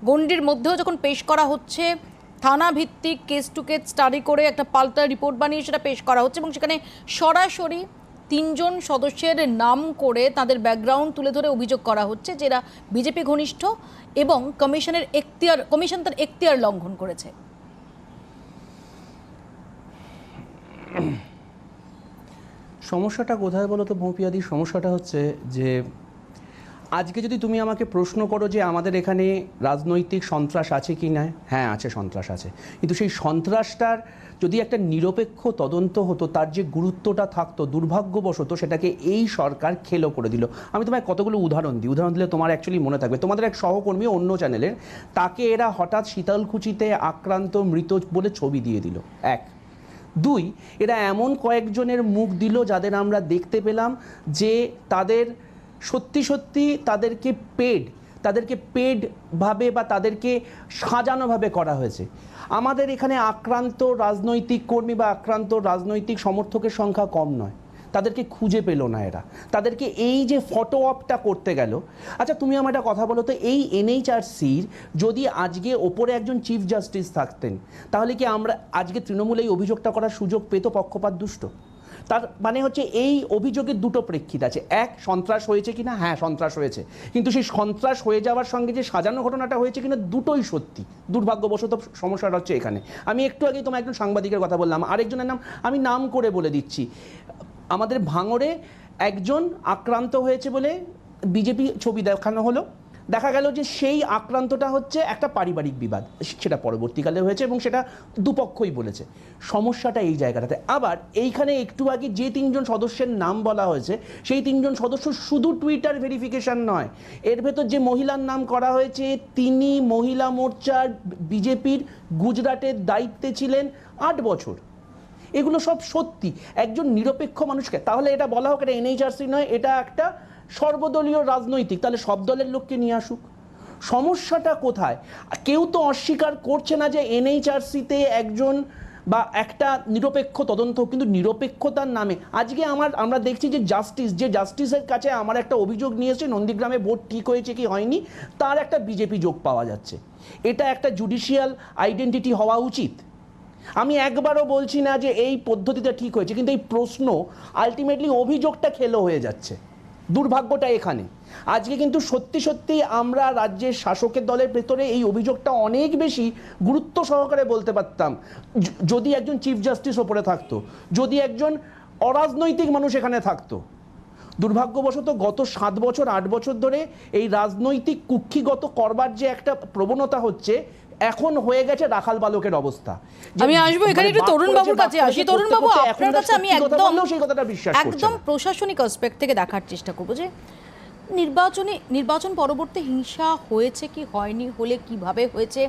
গণ্ডির মধ্যেও যখন পেশ করা হচ্ছে, থানা ভিত্তিক কেস টু কেস স্টাডি করে একটা পাল্টা রিপোর্ট বানিয়ে সেটা পেশ করা হচ্ছে, এবং সেখানে সরাসরি 3 জন সদস্যের নাম করে তাদের ব্যাকগ্রাউন্ড তুলে ধরে অভিযোগ করা হচ্ছে যেটা বিজেপি ঘনিষ্ঠ এবং কমিশন তার এখতিয়ার লঙ্ঘন করেছে। সমস্যাটা কোথায় বলো তো মৌপিয়াদি? সমস্যাটা হচ্ছে যে আজকে যদি তুমি আমাকে প্রশ্ন করো যে আমাদের এখানে রাজনৈতিক সন্ত্রাস আছে কি না, হ্যাঁ আছে, সন্ত্রাস আছে, কিন্তু সেই সন্ত্রাসটার যদি একটা নিরপেক্ষ তদন্ত হতো, তার যে গুরুত্বটা থাকতো, দুর্ভাগ্যবশত সেটাকে এই সরকার খেলো করে দিল। আমি তোমায় কতগুলো উদাহরণ দিলে তোমার অ্যাকচুয়ালি মনে থাকবে। তোমাদের এক সহকর্মী অন্য চ্যানেলের, তাকে এরা হঠাৎ শীতলকুচিতে আক্রান্ত মৃত বলে ছবি দিয়ে দিল। 1, 2, এরা এমন কয়েকজনের মুখ দিল যাদের আমরা দেখতে পেলাম যে তাদের সত্যি সত্যি তাদেরকে পেডভাবে বা তাদেরকে সাজানোভাবে করা হয়েছে। আমাদের এখানে আক্রান্ত রাজনৈতিক কর্মী বা আক্রান্ত রাজনৈতিক সমর্থকের সংখ্যা কম নয়, তাদেরকে খুঁজে পেল না এরা, তাদেরকে এই যে ফটো অপটা করতে গেল। আচ্ছা তুমি আমার একটা কথা বলো তো, এই এনএইচআরসির যদি আজকে ওপরে একজন চিফ জাস্টিস থাকতেন, তাহলে কি আমরা আজকে তৃণমূল এই অভিযোগটা করার সুযোগ পেত পক্ষপাত দুষ্ট? তার মানে হচ্ছে এই অভিযোগের দুটো প্রেক্ষিত আছে। 1, সন্ত্রাস হয়েছে কিনা, হ্যাঁ সন্ত্রাস হয়েছে, কিন্তু সেই সন্ত্রাস হয়ে যাওয়ার সঙ্গে যে সাজানো ঘটনাটা হয়েছে কিনা, দুটোই সত্যি। দুর্ভাগ্যবশত সমস্যাটা হচ্ছে এখানে। আমি একটু আগেই তোমার একজন সাংবাদিকের কথা বললাম, আরেকজনের নাম আমি নাম করে বলে দিচ্ছি। আমাদের ভাঙড়ে একজন আক্রান্ত হয়েছে বলে বিজেপি ছবি দেখানো হলো, দেখা গেল যে সেই আক্রান্তটা হচ্ছে একটা পারিবারিক বিবাদ, সেটা পরবর্তীকালে হয়েছে এবং সেটা দুপক্ষই বলেছে। সমস্যাটা এই জায়গাটাতে। আবার এইখানে একটু আগে যে 3 জন সদস্যের নাম বলা হয়েছে, সেই 3 জন সদস্য শুধু টুইটার ভেরিফিকেশন নয়, এর ভেতর যে মহিলার নাম করা হয়েছে তিনি মহিলা মোর্চার বিজেপির গুজরাটের দায়িত্বে ছিলেন 8 বছর। এগুলো সব সত্যি। একজন নিরপেক্ষ মানুষকে, তাহলে এটা বলা হোক এটা এনএইচআরসি নয়, এটা একটা সর্বদলীয় রাজনৈতিক, তাহলে সব দলের লোককে নিয়ে আসুক। সমস্যাটা কোথায়? কেউ তো অস্বীকার করছে না যে এনএইচআরসিতে একজন বা একটা নিরপেক্ষ তদন্ত, কিন্তু নিরপেক্ষতার নামে আজকে আমরা দেখছি যে জাস্টিসের কাছে আমার একটা অভিযোগ নিয়ে এসেছে, নন্দীগ্রামে ভোট ঠিক হয়েছে কি হয়নি তার একটা বিজেপি যোগ পাওয়া যাচ্ছে। এটা একটা জুডিশিয়াল আইডেন্টিটি হওয়া উচিত। আমি একবারও বলছি না যে এই পদ্ধতিটা ঠিক হয়েছে, কিন্তু এই প্রশ্ন আলটিমেটলি অভিযোগটা খেলো হয়ে যাচ্ছে। দুর্ভাগ্যটা এখানে। আজকে কিন্তু সত্যি সত্যি আমরা রাজ্যের শাসকের দলের ভেতরে এই অভিযোগটা অনেক বেশি গুরুত্ব সহকারে বলতে পারতাম যদি একজন চিফ জাস্টিস ওপরে থাকতো, যদি একজন অরাজনৈতিক মানুষ এখানে থাকতো। দুর্ভাগ্যবশত গত 7 বছর 8 বছর ধরে এই রাজনৈতিক কুক্ষিগত করবার যে একটা প্রবণতা হচ্ছে, এখন হয়ে গেছে রাখাল বালকের অবস্থা। আমি আসবো এখানে একটু তরুণ বাবুর কাছে আসি। তরুণ বাবু, আপনার কাছে আমি সেই কথাটা বিশ্বাস করছি একদম প্রশাসনিক অ্যাসপেক্ট থেকে দেখার চেষ্টা করবো যে নির্বাচন পরবর্তী হিংসা হয়েছে কি হয়নি, হলে কিভাবে হয়েছে,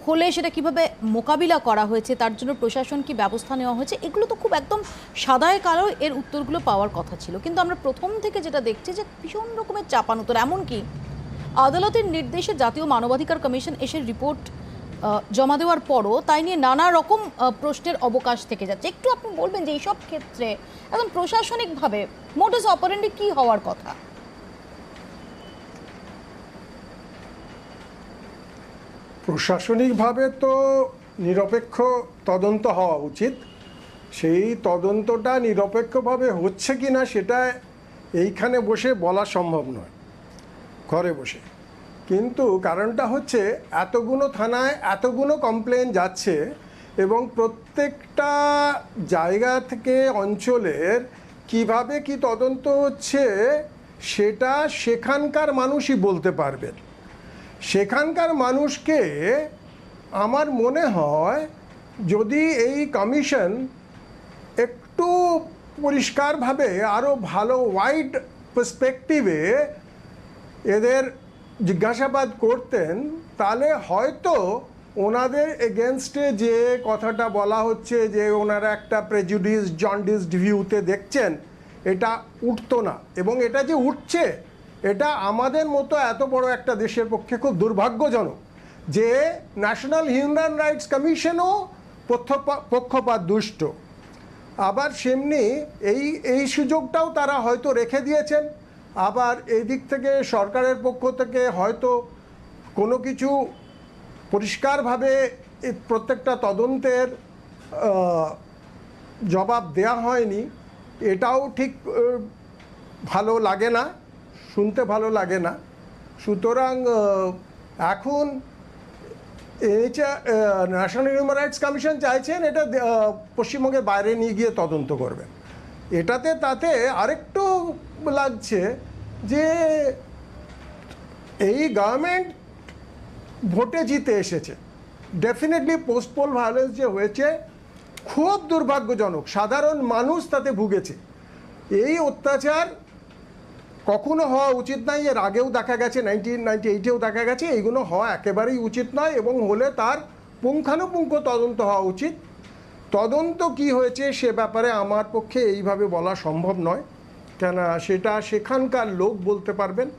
হলে সেটা কিভাবে মোকাবিলা করা হয়েছে, তার জন্য প্রশাসন কি ব্যবস্থা নেওয়া হয়েছে, এগুলো তো খুব একদম সাদায় কালো এর উত্তরগুলো পাওয়ার কথা ছিল। কিন্তু আমরা প্রথম থেকে যেটা দেখছি যে ভীষণ রকমের চাপানোতর, এমনকি আদালতের নির্দেশে জাতীয় মানবাধিকার কমিশন এসে রিপোর্ট জমা দেওয়ার পরও তাই নিয়ে নানা রকম প্রশ্নের অবকাশ থেকে যাচ্ছে। একটু আপনি বলবেন যে এইসব ক্ষেত্রে একদম প্রশাসনিকভাবে মোডাস অপারেন্ডি কি হওয়ার কথা? প্রশাসনিকভাবে তো নিরপেক্ষ তদন্ত হওয়া উচিত। সেই তদন্তটা নিরপেক্ষভাবে হচ্ছে কি না সেটা এইখানে বসে বলা সম্ভব নয়, ঘরে বসে। কিন্তু কারণটা হচ্ছে এতগুলো থানায় এতগুলো কমপ্লেন যাচ্ছে এবং প্রত্যেকটা জায়গা থেকে অঞ্চলের কিভাবে কি তদন্ত হচ্ছে সেটা সেখানকার মানুষই বলতে পারবেন। সেখানকার মানুষকে আমার মনে হয় যদি এই কমিশন একটু পরিষ্কারভাবে আরও ভালো ওয়াইড পার্সপেক্টিভে এদের জিজ্ঞাসাবাদ করতেন, তাহলে হয়তো ওনাদের এগেনস্টে যে কথাটা বলা হচ্ছে যে ওনারা একটা প্রেজুডিস জন্ডিসড ভিউতে দেখছেন, এটা উঠতো না। এবং এটা যে উঠছে, এটা আমাদের মতো এত বড় একটা দেশের পক্ষে খুব দুর্ভাগ্যজনক যে ন্যাশনাল হিউম্যান রাইটস কমিশনও পক্ষপাত দুষ্ট। আবার সেমনি এই সুযোগটাও তারা হয়তো রেখে দিয়েছেন। আবার এই দিক থেকে সরকারের পক্ষ থেকে হয়তো কোনো কিছু পরিষ্কারভাবে প্রত্যেকটা তদন্তের জবাব দেয়া হয়নি, এটাও ঠিক ভালো লাগে না, শুনতে ভালো লাগে না। সুতরাং এখন ন্যাশনাল হিউম্যান রাইটস কমিশন চাইছেন এটা পশ্চিমবঙ্গের বাইরে নিয়ে গিয়ে তদন্ত করবেন। তাতে আরেকটু লাগছে যে এই গভর্নমেন্ট ভোটে জিতে এসেছে, ডেফিনেটলি পোস্টপোল ভায়োলেন্স যে হয়েছে খুব দুর্ভাগ্যজনক, সাধারণ মানুষ তাতে ভুগেছে। এই অত্যাচার কখনো হওয়া উচিত নয়। এর আগেও দেখা গেছে, 1998-এও দেখা গেছে। এইগুলো হওয়া একেবারেই উচিত নয় এবং হলে তার পুঙ্খানুপুঙ্খ তদন্ত হওয়া উচিত। তদন্ত কি হয়েছে সে ব্যাপারে আমার পক্ষে এইভাবে বলা সম্ভব নয়, কেন সেটা সেখানকার লোক বলতে পারবেন।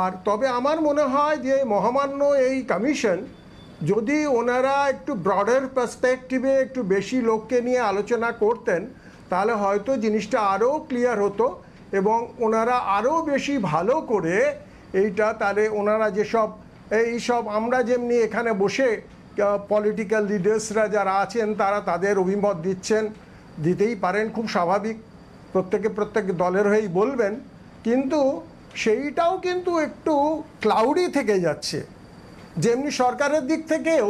আর তবে আমার মনে হয় যে মহামান্য এই কমিশন যদি ওনারা একটু ব্রডার পার্সপেক্টিভে একটু বেশি লোককে নিয়ে আলোচনা করতেন, তাহলে হয়তো জিনিসটা আরও ক্লিয়ার হতো এবং ওনারা আরও বেশি ভালো করে এইটা, তাহলে ওনারা যেসব এইসব আমরা যেমনি এখানে বসে পলিটিক্যাল লিডার্সরা যারা আছেন তারা তাদের অভিমত দিতেই পারেন, খুব স্বাভাবিক, প্রত্যেক দলের হয়েই বলবেন, কিন্তু সেইটাও কিন্তু একটু ক্লাউডি থেকে যাচ্ছে। যেমনি সরকারের দিক থেকেও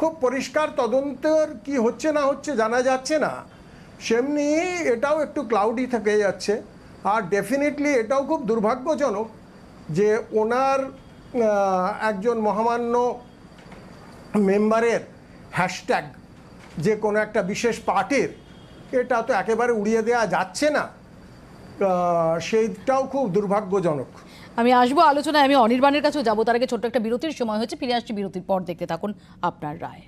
খুব পরিষ্কার তদন্তের কি হচ্ছে না হচ্ছে জানা যাচ্ছে না, সেমনি এটাও একটু ক্লাউডি থেকে যাচ্ছে। আর ডেফিনেটলি এটাও খুব দুর্ভাগ্যজনক যে ওনার একজন মহামান্য মেম্বারের হ্যাশট্যাগ যে কোনো একটা বিশেষ পার্টির, এটা তো একেবারে উড়িয়ে দেওয়া যাচ্ছে না, সেইটাও খুব দুর্ভাগ্যজনক। আমি আসবো আলোচনায়, আমি অনির্বাণের কাছেও যাবো, তার আগে ছোট্ট একটা বিরতির সময় হয়েছে, ফিরে আসছি বিরতির পর। দেখতে থাকুন আপনার রায়।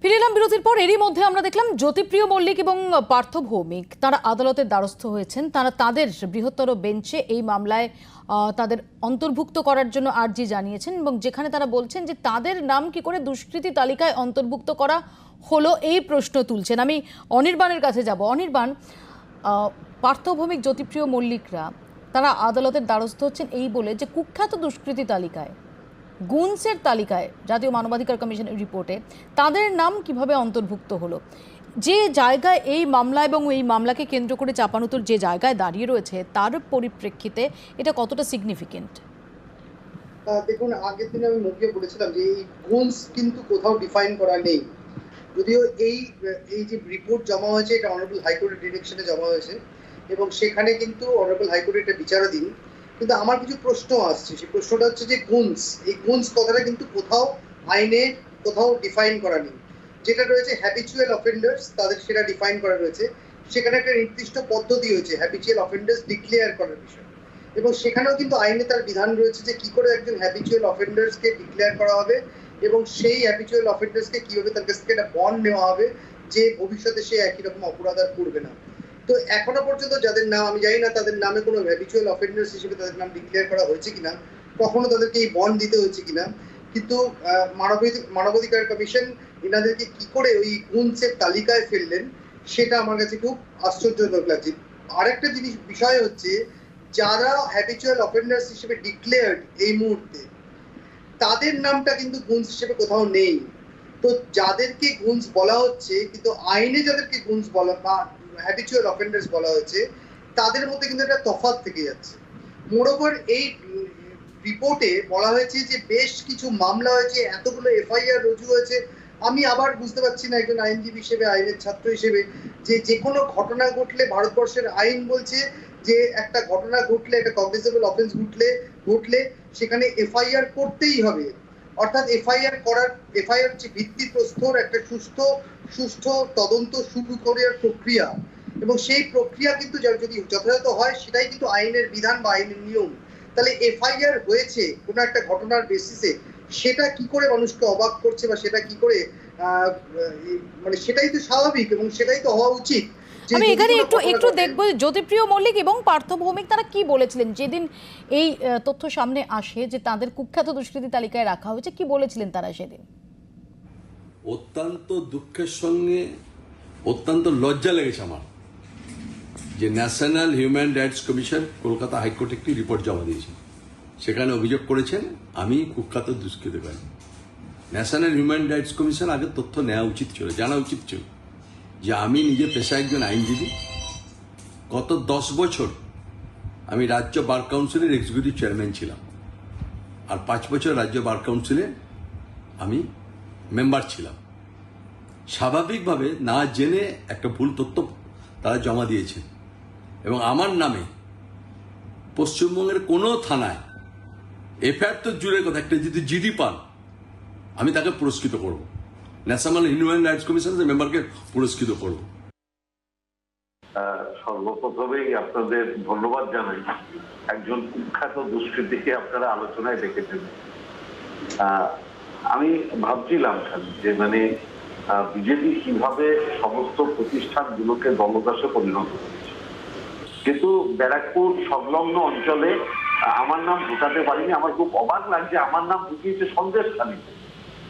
ফিরে এলাম বিরতির পর। এরই মধ্যে আমরা দেখলাম জ্যোতিপ্রিয় মল্লিক এবং পার্থ ভৌমিক তারা আদালতের দ্বারস্থ হয়েছেন। তারা তাদের বৃহত্তর বেঞ্চে এই মামলায় তাদের অন্তর্ভুক্ত করার জন্য আর্জি জানিয়েছেন এবং যেখানে তারা বলছেন যে তাদের নাম কি করে দুষ্কৃতী তালিকায় অন্তর্ভুক্ত করা হলো এই প্রশ্ন তুলছেন। আমি অনির্বাণের কাছে যাব। অনির্বাণ, পার্থ ভৌমিক, জ্যোতিপ্রিয় মল্লিকরা তারা আদালতের দ্বারস্থ হচ্ছেন এই বলে যে কুখ্যাত দুষ্কৃতী তালিকায়, গুনসের তালিকায় জাতীয় মানবাধিকার কমিশনের রিপোর্টে তাদের নাম কিভাবে অন্তর্ভুক্ত হলো। যে জায়গায় এই মামলা এবং এই মামলাকে কেন্দ্র করে চাপানুতোর যে জায়গায় দাঁড়িয়ে রয়েছে তার পরিপ্রেক্ষিতে এটা কতটা সিগনিফিকেন্ট? দেখুন, আগের দিনে আমি মুখে বলেছিলাম যে এই গুনস কিন্তু কোথাও ডিফাইন করা নেই। যদিও এই যে রিপোর্ট জমা হয়েছে এটা অনারেবল হাইকোর্টের ডিরেকশনে জমা হয়েছে এবং সেখানে কিন্তু অনারেবল হাইকোর্ট এটা বিচারাধীন। কিন্তু আমার কিছু প্রশ্ন আসছে, সেই প্রশ্নটা হচ্ছে যে গুনস, এই গুনস কথাটা কিন্তু কোথাও আইনে কোথাও ডিফাইন করা নেই। যেটা রয়েছে হ্যাবিচুয়াল অফেন্ডার্স, তাদের সেটা ডিফাইন করা রয়েছে। সেখানে একটা নির্দিষ্ট পদ্ধতি হয়েছে হ্যাবিচুয়াল অফেন্ডার্স ডিক্লেয়ার করার বিষয়, এবং সেখানেও কিন্তু আইনে তার বিধান রয়েছে যে কি করে একজন হ্যাবিচুয়াল অফেন্ডার্সকে ডিক্লেয়ার করা হবে এবং সেই হ্যাবিচুয়াল অফেন্ডার্সকে কিভাবে তার কাছ থেকে একটা বন্ড নেওয়া হবে যে ভবিষ্যতে সে একই রকম অপরাধ আর করবে না। তো এখনো পর্যন্ত যাদের নাম, আমি জানি না তাদের নামে কোনো হ্যাবিচুয়াল অফেন্ডার্স হিসেবে তাদের নাম ডিক্লেয়ার করা হয়েছে কিনা, কখনো তাদেরকে এই বন্ড দিতে হয়েছে কিনা, কিন্তু মানবাধিকার কমিশন এনাদেরকে কি করে ওই গুনসের তালিকায় ফেললেন সেটা আমার কাছে খুব আশ্চর্যজনক লাগছে। আরেকটা বিষয় হচ্ছে যারা হ্যাবিচুয়াল অফেন্ডার্স হিসেবে ডিক্লেয়ার্ড এই মুহূর্তে তাদের নামটা কিন্তু গুনস হিসেবে কোথাও নেই। তো যাদেরকে গুনস বলা হচ্ছে, কিন্তু আইনে যাদেরকে গুনস বলা বা হ্যাবিচুয়াল অফেন্ডার্স বলা হয়েছে তাদের মধ্যে কিন্তু একটা তফাৎ থেকে যাচ্ছে। মোরওভার এই রিপোর্টে বলা হয়েছে যে বেশ কিছু মামলা হয়েছে, এতগুলো এফআইআর রুজু হয়েছে। আমি আবার বুঝতে পারছি না একজন আইনজীবী হিসেবে, আইনের ছাত্র হিসেবে, যে কোনো ঘটনা ঘটলে ভারতবর্ষের আইন বলছে যে একটা ঘটনা ঘটলে, একটা কগনিজেবল অফেন্স ঘটলে সেখানে এফআইআর করতেই হবে। অর্থাৎ এফআইআর হচ্ছে ভিত্তিপ্রস্তর একটা সুষ্ঠু তদন্ত শুরু করার প্রক্রিয়া, এবং সেই প্রক্রিয়া কিন্তু যদি যথাযথ হয় সেটাই কিন্তু আইনের বিধান বা আইনের নিয়ম। তাহলে এফআইআর হয়েছে কোনো একটা ঘটনার বেসিসে, সেটা কি করে মানুষকে অবাক করছে বা সেটা কি করে মানে সেটাই তো স্বাভাবিক এবং সেটাই তো হওয়া উচিত। আমি এখানে একটু দেখব জ্যোতিপ্রিয় মল্লিক এবং পার্থ ভৌমিক তারা কি বলেছিলেন যেদিন এই তথ্য সামনে আসে যে তাদের কুখ্যাত দুষ্কৃতী তালিকায় রাখা হয়েছে, কি বলেছিলেন তারা সেদিন? অত্যন্ত দুঃখের সঙ্গে অত্যন্ত লজ্জা লেগেছে আমার যে national human rights commission Kolkata হাইকোর্টে একটি রিপোর্ট জমা দিয়েছে। সেখানে অভিযোগ করেছেন আমি কুখ্যাত দুষ্কৃতকারী। ন্যাশনাল হিউম্যান রাইটস কমিশন আগে তথ্য নেওয়া উচিত ছিল, জানা উচিত ছিল যে আমি নিজে পেশায় একজন আইনজীবী। গত 10 বছর আমি রাজ্য বার কাউন্সিলের এক্সিকিউটিভ চেয়ারম্যান ছিলাম, আর 5 বছর রাজ্য বার কাউন্সিলে আমি মেম্বার ছিলাম। স্বাভাবিকভাবে না জেনে একটা ভুল তথ্য তারা জমা দিয়েছে, এবং আমার নামে পশ্চিমবঙ্গের কোনো থানায় এফআইআর তো জুড়ে কথা, একটা যদি জিডি পান আমি তাকে পুরস্কৃত করব, ন্যাশনাল হিউম্যান রাইটস কমিশনের মেম্বারকে পুরস্কৃত করব। সর্বপ্রথমেই আপনাদের ধন্যবাদ জানাই, একজন কুখ্যাত দুষ্কৃতীকে আপনারা আলোচনায় দেখেছেন। আমি ভাবছিলাম যে মানে বিজেপি কিভাবে সমস্ত প্রতিষ্ঠানগুলোকে দলদাসে পরিণত করেছে, কিন্তু ব্যারাকপুর সংলগ্ন অঞ্চলে আমার নাম ঢুকাতে পারিনি। আমার খুব অবাক লাগছে, আমার নাম ঢুকিয়েছে সন্দেশখালীতে,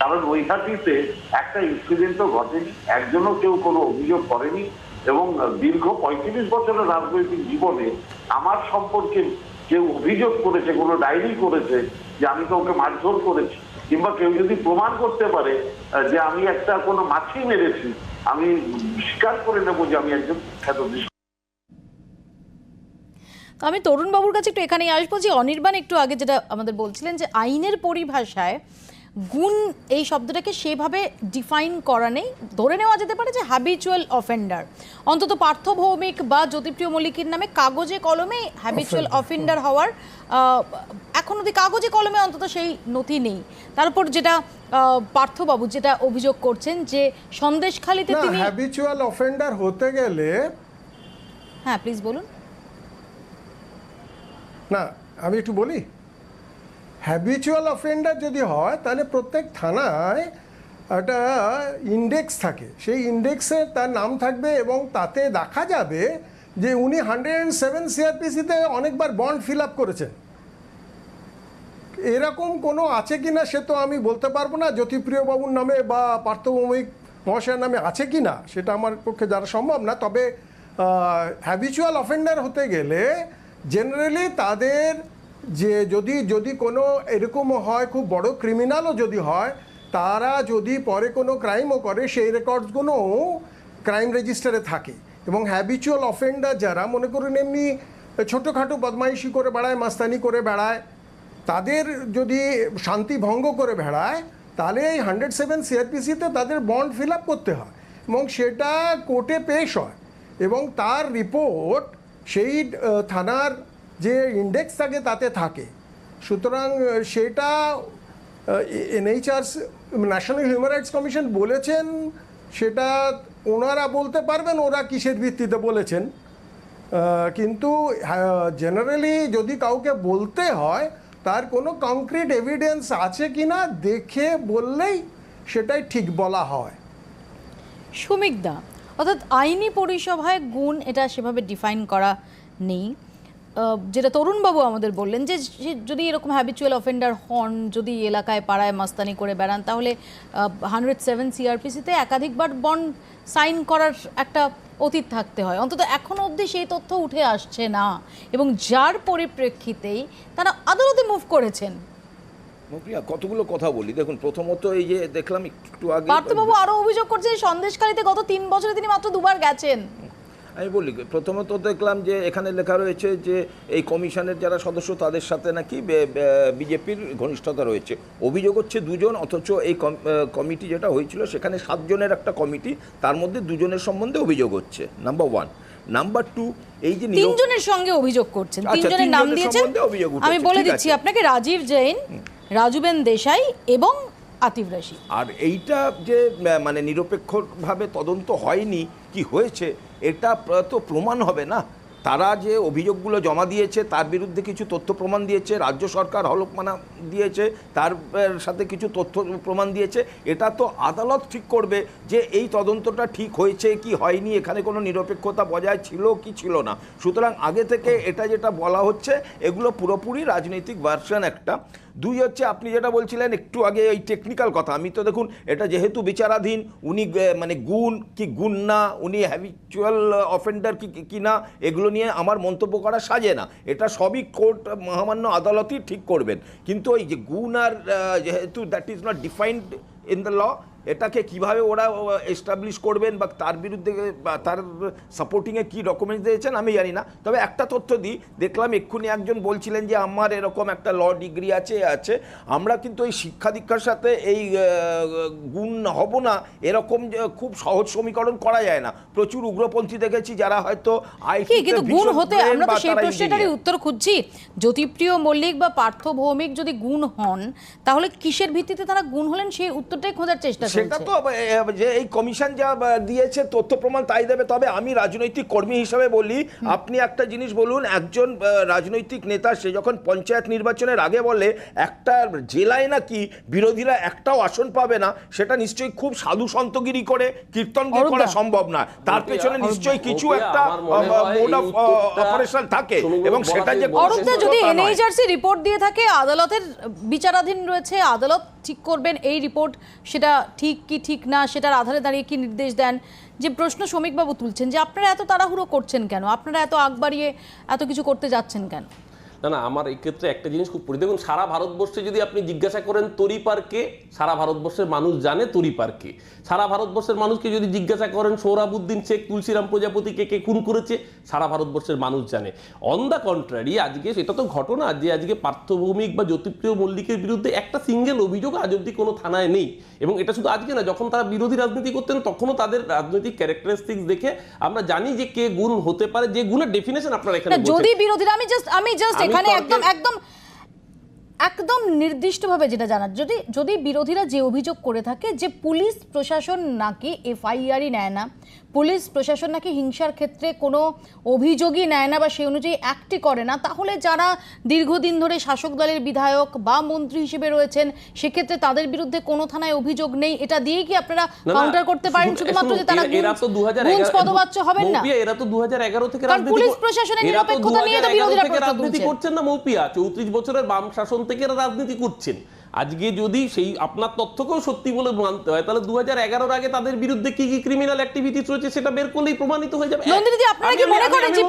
কারণ ওই ঘাটিতে একটা ইনসিডেন্টও ঘটেনি, একজনও কেউ কোনো অভিযোগ করেনি, এবং দীর্ঘ 35 বছরের রাজনৈতিক জীবনে আমার সম্পর্কে কেউ অভিযোগ করেছে, কোনো ডায়েরি করেছে যে আমি কাউকে মারধর করেছি, কিংবা কেউ যদি প্রমাণ করতে পারে যে আমি একটা কোনো মাছি মেরেছি, আমি স্বীকার করে নেবো যে আমি একজন খ্যাত। আমি তরুণ বাবুর কাছে একটু এখানেই আসবো যে অনির্বাণ একটু আগে যেটা আমাদের বলছিলেন যে আইনের পরিভাষায় গুণ এই শব্দটাকে সেভাবে ডিফাইন করা নেই, ধরে নেওয়া যেতে পারে যে হ্যাবিচুয়াল অফেন্ডার। অন্তত পার্থ ভৌমিক বা জ্যোতিপ্রিয় মল্লিকের নামে কাগজে কলমে হ্যাবিচুয়াল অফেন্ডার হওয়ার এখন অবধি কাগজে কলমে অন্তত সেই নথি নেই। তারপর যেটা পার্থবাবু যেটা অভিযোগ করছেন যে সন্দেশখালীতে তিনি হ্যাবিচুয়াল অফেন্ডার হতে গেলে, হ্যাঁ প্লিজ বলুন। না আমি একটু বলি, হ্যাবিচুয়াল অফেন্ডার যদি হয় তাহলে প্রত্যেক থানায় একটা ইন্ডেক্স থাকে, সেই ইন্ডেক্সে তার নাম থাকবে এবং তাতে দেখা যাবে যে উনি 107 সিআরপিসিতে অনেকবার বন্ড ফিল আপ করেছেন। এরকম কোনো আছে কি না সে তো আমি বলতে পারবো না, জ্যোতিপ্রিয় বাবুর নামে বা পার্থ ভৌমিক মহাশয়ের নামে আছে কি না সেটা আমার পক্ষে জানা সম্ভব না। তবে হ্যাবিচুয়াল অফেন্ডার হতে গেলে জেনারেলি তাদের যে যদি কোনো এরকম হয়, খুব বড় ক্রিমিনালও যদি হয়, তারা যদি পরে কোনো ক্রাইমও করে সেই রেকর্ডসগুলোও ক্রাইম রেজিস্টারে থাকে। এবং হ্যাবিচুয়াল অফেন্ডার যারা, মনে করুন এমনি ছোটোখাটো বদমাইশি করে বেড়ায়, মাস্তানি করে বেড়ায়, তাদের যদি শান্তি ভঙ্গ করে বেড়ায়, তাহলে এই 107 সিআরপিসিতে তাদের বন্ড ফিল আপ করতে হয় এবং সেটা কোর্টে পেশ হয় এবং তার রিপোর্ট সেই থানার যে ইন্ডেক্স থাকে তাতে থাকে। সুতরাং সেটা NHRC, national human rights commission বলেছেন, সেটা ওনারা বলতে পারবেন ওরা কিসের ভিত্তিতে বলেছেন। কিন্তু জেনারেলি যদি কাউকে বলতে হয়, তার কোনো কংক্রিট এভিডেন্স আছে কিনা দেখে বললেই সেটাই ঠিক বলা হয়। সুমিকদা, অর্থাৎ আইনি পরিসভায় গুণ এটা সেভাবে ডিফাইন করা নেই, যেটা তরুণবাবু আমাদের বললেন যে যদি এরকম হ্যাবিচুয়াল অফেন্ডার হন, যদি এলাকায় পাড়ায় মাস্তানি করে বেড়ান, তাহলে 107 সিআরপিসিতে একাধিকবার বন্ড সাইন করার একটা অতীত থাকতে হয়। অন্তত এখনও অবধি সেই তথ্য উঠে আসছে না এবং যার পরিপ্রেক্ষিতেই তারা আদালতে মুভ করেছেন। মৌপ্রিয়া, কতগুলো কথা বলি। দেখুন, প্রথমত এই যে দেখলাম একটু আগে পার্থবাবু আরও অভিযোগ করছেন সন্দেশখালীতে গত 3 বছরে তিনি মাত্র 2 বার গেছেন। আমি বলি, প্রথমত দেখলাম যে এখানে লেখা রয়েছে যে এই কমিশনের যারা সদস্য তাদের সাথে নাকি বিজেপির ঘনিষ্ঠতা রয়েছে। অভিযোগ হচ্ছে 2 জন, অথচ এই কমিটি যেটা হয়েছিল সেখানে 7 জনের একটা কমিটি, তার মধ্যে 2 জনের সম্বন্ধে অভিযোগ হচ্ছে, নাম্বার 1। নাম্বার 2, এই যে 3 জনের সঙ্গে অভিযোগ করছেন, 3 জনের নাম দিয়েছেন। আমি বলে দিচ্ছি আপনাকে, রাজীব জৈন, রাজুবেন দেশাই এবং আতিফ রশিদ। আর এইটা যে মানে নিরপেক্ষভাবে তদন্ত হয়নি কি হয়েছে, এটা তো প্রমাণ হবে না। তারা যে অভিযোগগুলো জমা দিয়েছে তার বিরুদ্ধে কিছু তথ্য প্রমাণ দিয়েছে, রাজ্য সরকার হলফনামা দিয়েছে, তার সাথে কিছু তথ্য প্রমাণ দিয়েছে। এটা তো আদালত ঠিক করবে যে এই তদন্তটা ঠিক হয়েছে কি হয়নি, এখানে কোনো নিরপেক্ষতা বজায় ছিল কি ছিল না। সুতরাং আগে থেকে এটা যেটা বলা হচ্ছে এগুলো পুরোপুরি রাজনৈতিক ভার্সন একটা। 2 হচ্ছে আপনি যেটা বলছিলেন একটু আগে এই টেকনিক্যাল কথা, আমি তো দেখুন এটা যেহেতু বিচারাধীন, উনি মানে গুণ কি গুণ না, উনি হ্যাবিচুয়াল অফেন্ডার কি না, এগুলো নিয়ে আমার মন্তব্য করা সাজে না। এটা সবই কোর্ট, মহামান্য আদালতই ঠিক করবেন। কিন্তু ওই যে গুণ আর যেহেতু that is not defined in the law, এটাকে কিভাবে ওরা এস্টাবলিশ করবেন বা তার বিরুদ্ধে তার সাপোর্টিংয়ে কী ডকুমেন্টস দিয়েছেন আমি জানি না। তবে একটা তথ্য দিই, দেখলাম এক্ষুনি একজন বলছিলেন যে আমার এরকম একটা ল ডিগ্রি আছে। আমরা কিন্তু এই শিক্ষা দীক্ষার সাথে এই গুণ হব না এরকম খুব সহজ সমীকরণ করা যায় না। প্রচুর উগ্রপন্থী দেখেছি যারা হয়তো কিন্তু গুণ হতে, আমরা তো সেই প্রশ্নটারই উত্তর খুঁজছি। জ্যোতিপ্রিয় মল্লিক বা পার্থ ভৌমিক যদি গুণ হন, তাহলে কিসের ভিত্তিতে তারা গুণ হলেন সেই উত্তরটাই খোঁজার চেষ্টা। সেটা তো যে এই কমিশন যা দিয়েছে তথ্য প্রমাণ তাই দেবে। তবে আমি রাজনৈতিক কর্মী হিসাবে বলি, আপনি একটা জিনিস বলুন, একজন রাজনৈতিক নেতা সে যখন পঞ্চায়েত নির্বাচনের আগে বলে একটা জেলায় নাকি বিরোধীরা একটাও আসন পাবে না, সেটা নিশ্চয়ই খুব সাধু সন্তগিরি করে কীর্তন দিয়ে করা সম্ভব না। তার পেছনে নিশ্চয়ই কিছু একটা মোড অফ অপারেশন থাকে এবং সেটা যে যদি এনএইচআরসি রিপোর্ট দিয়ে থাকে, আদালতের বিচারাধীন রয়েছে, আদালত ঠিক করবেন এই রিপোর্ট সেটা ঠিক কি ঠিক না, সেটার আধারে দাঁড়িয়ে কি নির্দেশ দেন। যে প্রশ্ন শ্রমিকবাবু তুলছেন যে আপনারা এত তাড়াহুড়ো করছেন কেন, আপনারা এত আগ বাড়িয়ে এত কিছু করতে যাচ্ছেন কেন? না, আমার এই ক্ষেত্রে একটা জিনিস খুব পড়ি। দেখুন, সারা ভারতবর্ষে যদি আপনি জিজ্ঞাসা করেন তরিপার কে, সারা ভারতবর্ষের মানুষ জানে তরিপার কে। সারা ভারতবর্ষের মানুষকে যদি জিজ্ঞাসা করেন সোহরাবুদ্দিন শেখ, তুলসীরাম প্রজাপতিকে কে খুন করেছে, সারা ভারতবর্ষের মানুষ জানে। অন দ্য কন্ট্রারি, আজকে সেটা তো ঘটনা যে আজকে পার্থ ভৌমিক বা জ্যোতিপ্রিয় মল্লিকের বিরুদ্ধে একটা সিঙ্গেল অভিযোগ আজ অব্দি কোনো থানায় নেই। এবং এটা শুধু আজকে না, যখন তারা বিরোধী রাজনীতি করতেন তখনও তাদের রাজনৈতিক ক্যারেক্টারিস্টিক্স দেখে আমরা জানি যে কে গুণ হতে পারে, যে গুণের ডেফিনেশন আপনারা এখানে যদি বিরোধীরা, আমি জাস্ট এখানে একদম নির্দিষ্টভাবে যেটা জানার, যদি বিরোধীরা যে অভিযোগ করে থাকে যে পুলিশ প্রশাসন নাকি এফআইআরই নেয় না, পুলিশ প্রশাসন নাকি হিংসার ক্ষেত্রে কোনো অভিযোগই নেয় না বা সেই অনুযায়ী অ্যাক্টই করে না, তাহলে যারা দীর্ঘদিন ধরে শাসক দলের বিধায়ক বা মন্ত্রী হিসেবে রয়েছেন সেক্ষেত্রে তাদের বিরুদ্ধে কোনো থানায় অভিযোগ নেই, এটা দিয়েই কি আপনারা কাউন্টার করতে পারেন শুধুমাত্র যে তারা পদবাচ্য হবেন না? এরা তো 2011 থেকে পুলিশ প্রশাসনের নিরপেক্ষতা নিয়ে তো বিরোধীরা রাজনীতি করছেন না মৌপিয়া, 34 বছরের বাম শাসন থেকে এরা রাজনীতি করছেন। আজকে যদি সেই আপনার তথ্যকেও সত্যি বলে মানতে হয়, তাহলে 2011-র আগে তাদের বিরুদ্ধে কি কি ক্রিমিনাল অ্যাক্টিভিটিস রয়েছে সেটা বের করলেই প্রমাণিত হয়ে যাবে। নন্দিনীদি, আপনারা কি মনে করেন যে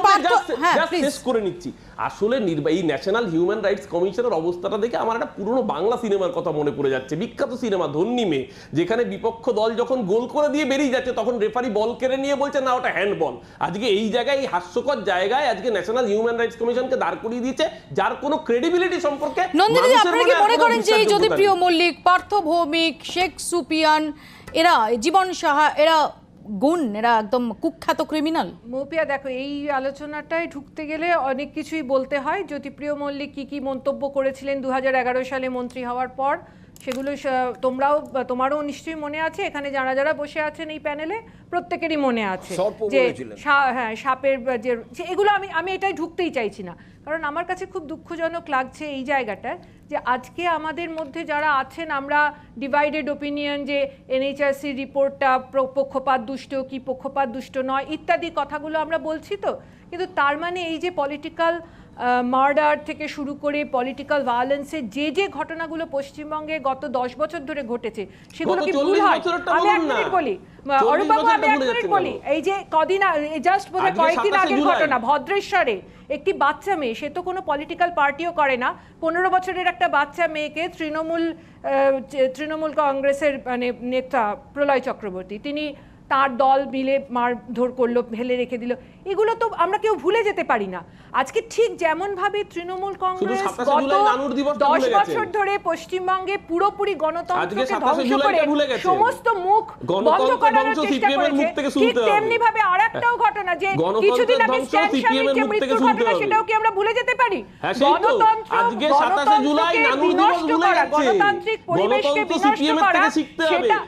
শেষ করে নিচ্ছি, আসলে এই ন্যাশনাল হিউম্যান রাইটস কমিশনের অবস্থাটা দেখে আমার একটা পুরনো বাংলা সিনেমার কথা মনে পড়ে যাচ্ছে, বিখ্যাত সিনেমা ধন্যী মেয়ে, যেখানে বিপক্ষ দল যখন গোল করে দিয়ে বেরিয়ে যাচ্ছে তখন রেফারি বল কেড়ে নিয়ে বলছে না ওটা হ্যান্ডবল। আজকে এই জায়গায়, এই হাস্যকর জায়গায় আজকে ন্যাশনাল হিউম্যান রাইটস কমিশনকে দাঁড় করিয়ে দিয়েছে, যার কোনো ক্রেডিবিলিটি সম্পর্কে নন্দিনীদি, আপনারা কি মনে করেন যে জ্যোতিপ্রিয় মল্লিক, পার্থ ভৌমিক, শেখ সুপিয়ান, এরা জীবন সাহা, এরা একদম কুখ্যাত ক্রিমিনাল? মৌপিয়া, দেখো, এই আলোচনাটায় ঢুকতে গেলে অনেক কিছুই বলতে হয়। জ্যোতিপ্রিয় মল্লিক কি কি মন্তব্য করেছিলেন 2011 সালে মন্ত্রী হওয়ার পর, সেগুলো তোমারও নিশ্চয়ই মনে আছে, এখানে যারা যারা বসে আছেন এই প্যানেলে প্রত্যেকেরই মনে আছে যে হ্যাঁ সাপের যে এগুলো আমি এটাই ঢুকতেই চাইছি না, কারণ আমার কাছে খুব দুঃখজনক লাগছে এই জায়গাটায় যে আজকে আমাদের মধ্যে যারা আছেন আমরা ডিভাইডেড ওপিনিয়ন যে এনএইচআরসি রিপোর্টটা পক্ষপাত দুষ্ট কি পক্ষপাত দুষ্ট নয় ইত্যাদি কথাগুলো আমরা বলছি, তো কিন্তু তার মানে এই যে পলিটিক্যাল মার্ডার থেকে শুরু করে পলিটিক্যাল ভায়োলেন্সের যে ঘটনাগুলো পশ্চিমবঙ্গে গত 10 বছর ধরে ঘটেছে সেগুলো কি ভুল হয়? আমি এক মিনিট বলি অরূপবাবু, আমি এক মিনিট বলি, এই যে কদিন জাস্ট বোধহয় কয়েকদিন আগের ঘটনা ভদ্রেশ্বরে একটি বাচ্চা মেয়ে, সে তো কোনো পলিটিক্যাল পার্টিও করে না, 15 বছরের একটা বাচ্চা মেয়েকে তৃণমূল কংগ্রেসের মানে নেতা প্রলয় চক্রবর্তী, তিনি তার দল মিলে মারধর করলো, ফেলে রেখে দিল, এগুলো তো আমরা কেউ ভুলে যেতে পারি না। আজকে ঠিক যেমন ভাবে তৃণমূল কংগ্রেস গত 10 বছর ধরে পশ্চিমবঙ্গে পুরোপুরি গণতন্ত্রকে ধ্বংস করে সমস্ত মুখ বন্ধ করার চেষ্টা করেছে, ঠিক তেমনি ভাবে আরেকটাও ঘটনা যে কিছুদিন আগে স্ট্যান স্বামীর যে মৃত্যুর ঘটনা, সেটাও কি আমরা ভুলে যেতে পারি? গণতান্ত্রিক পরিবেশকে বিনষ্ট করা, সেটা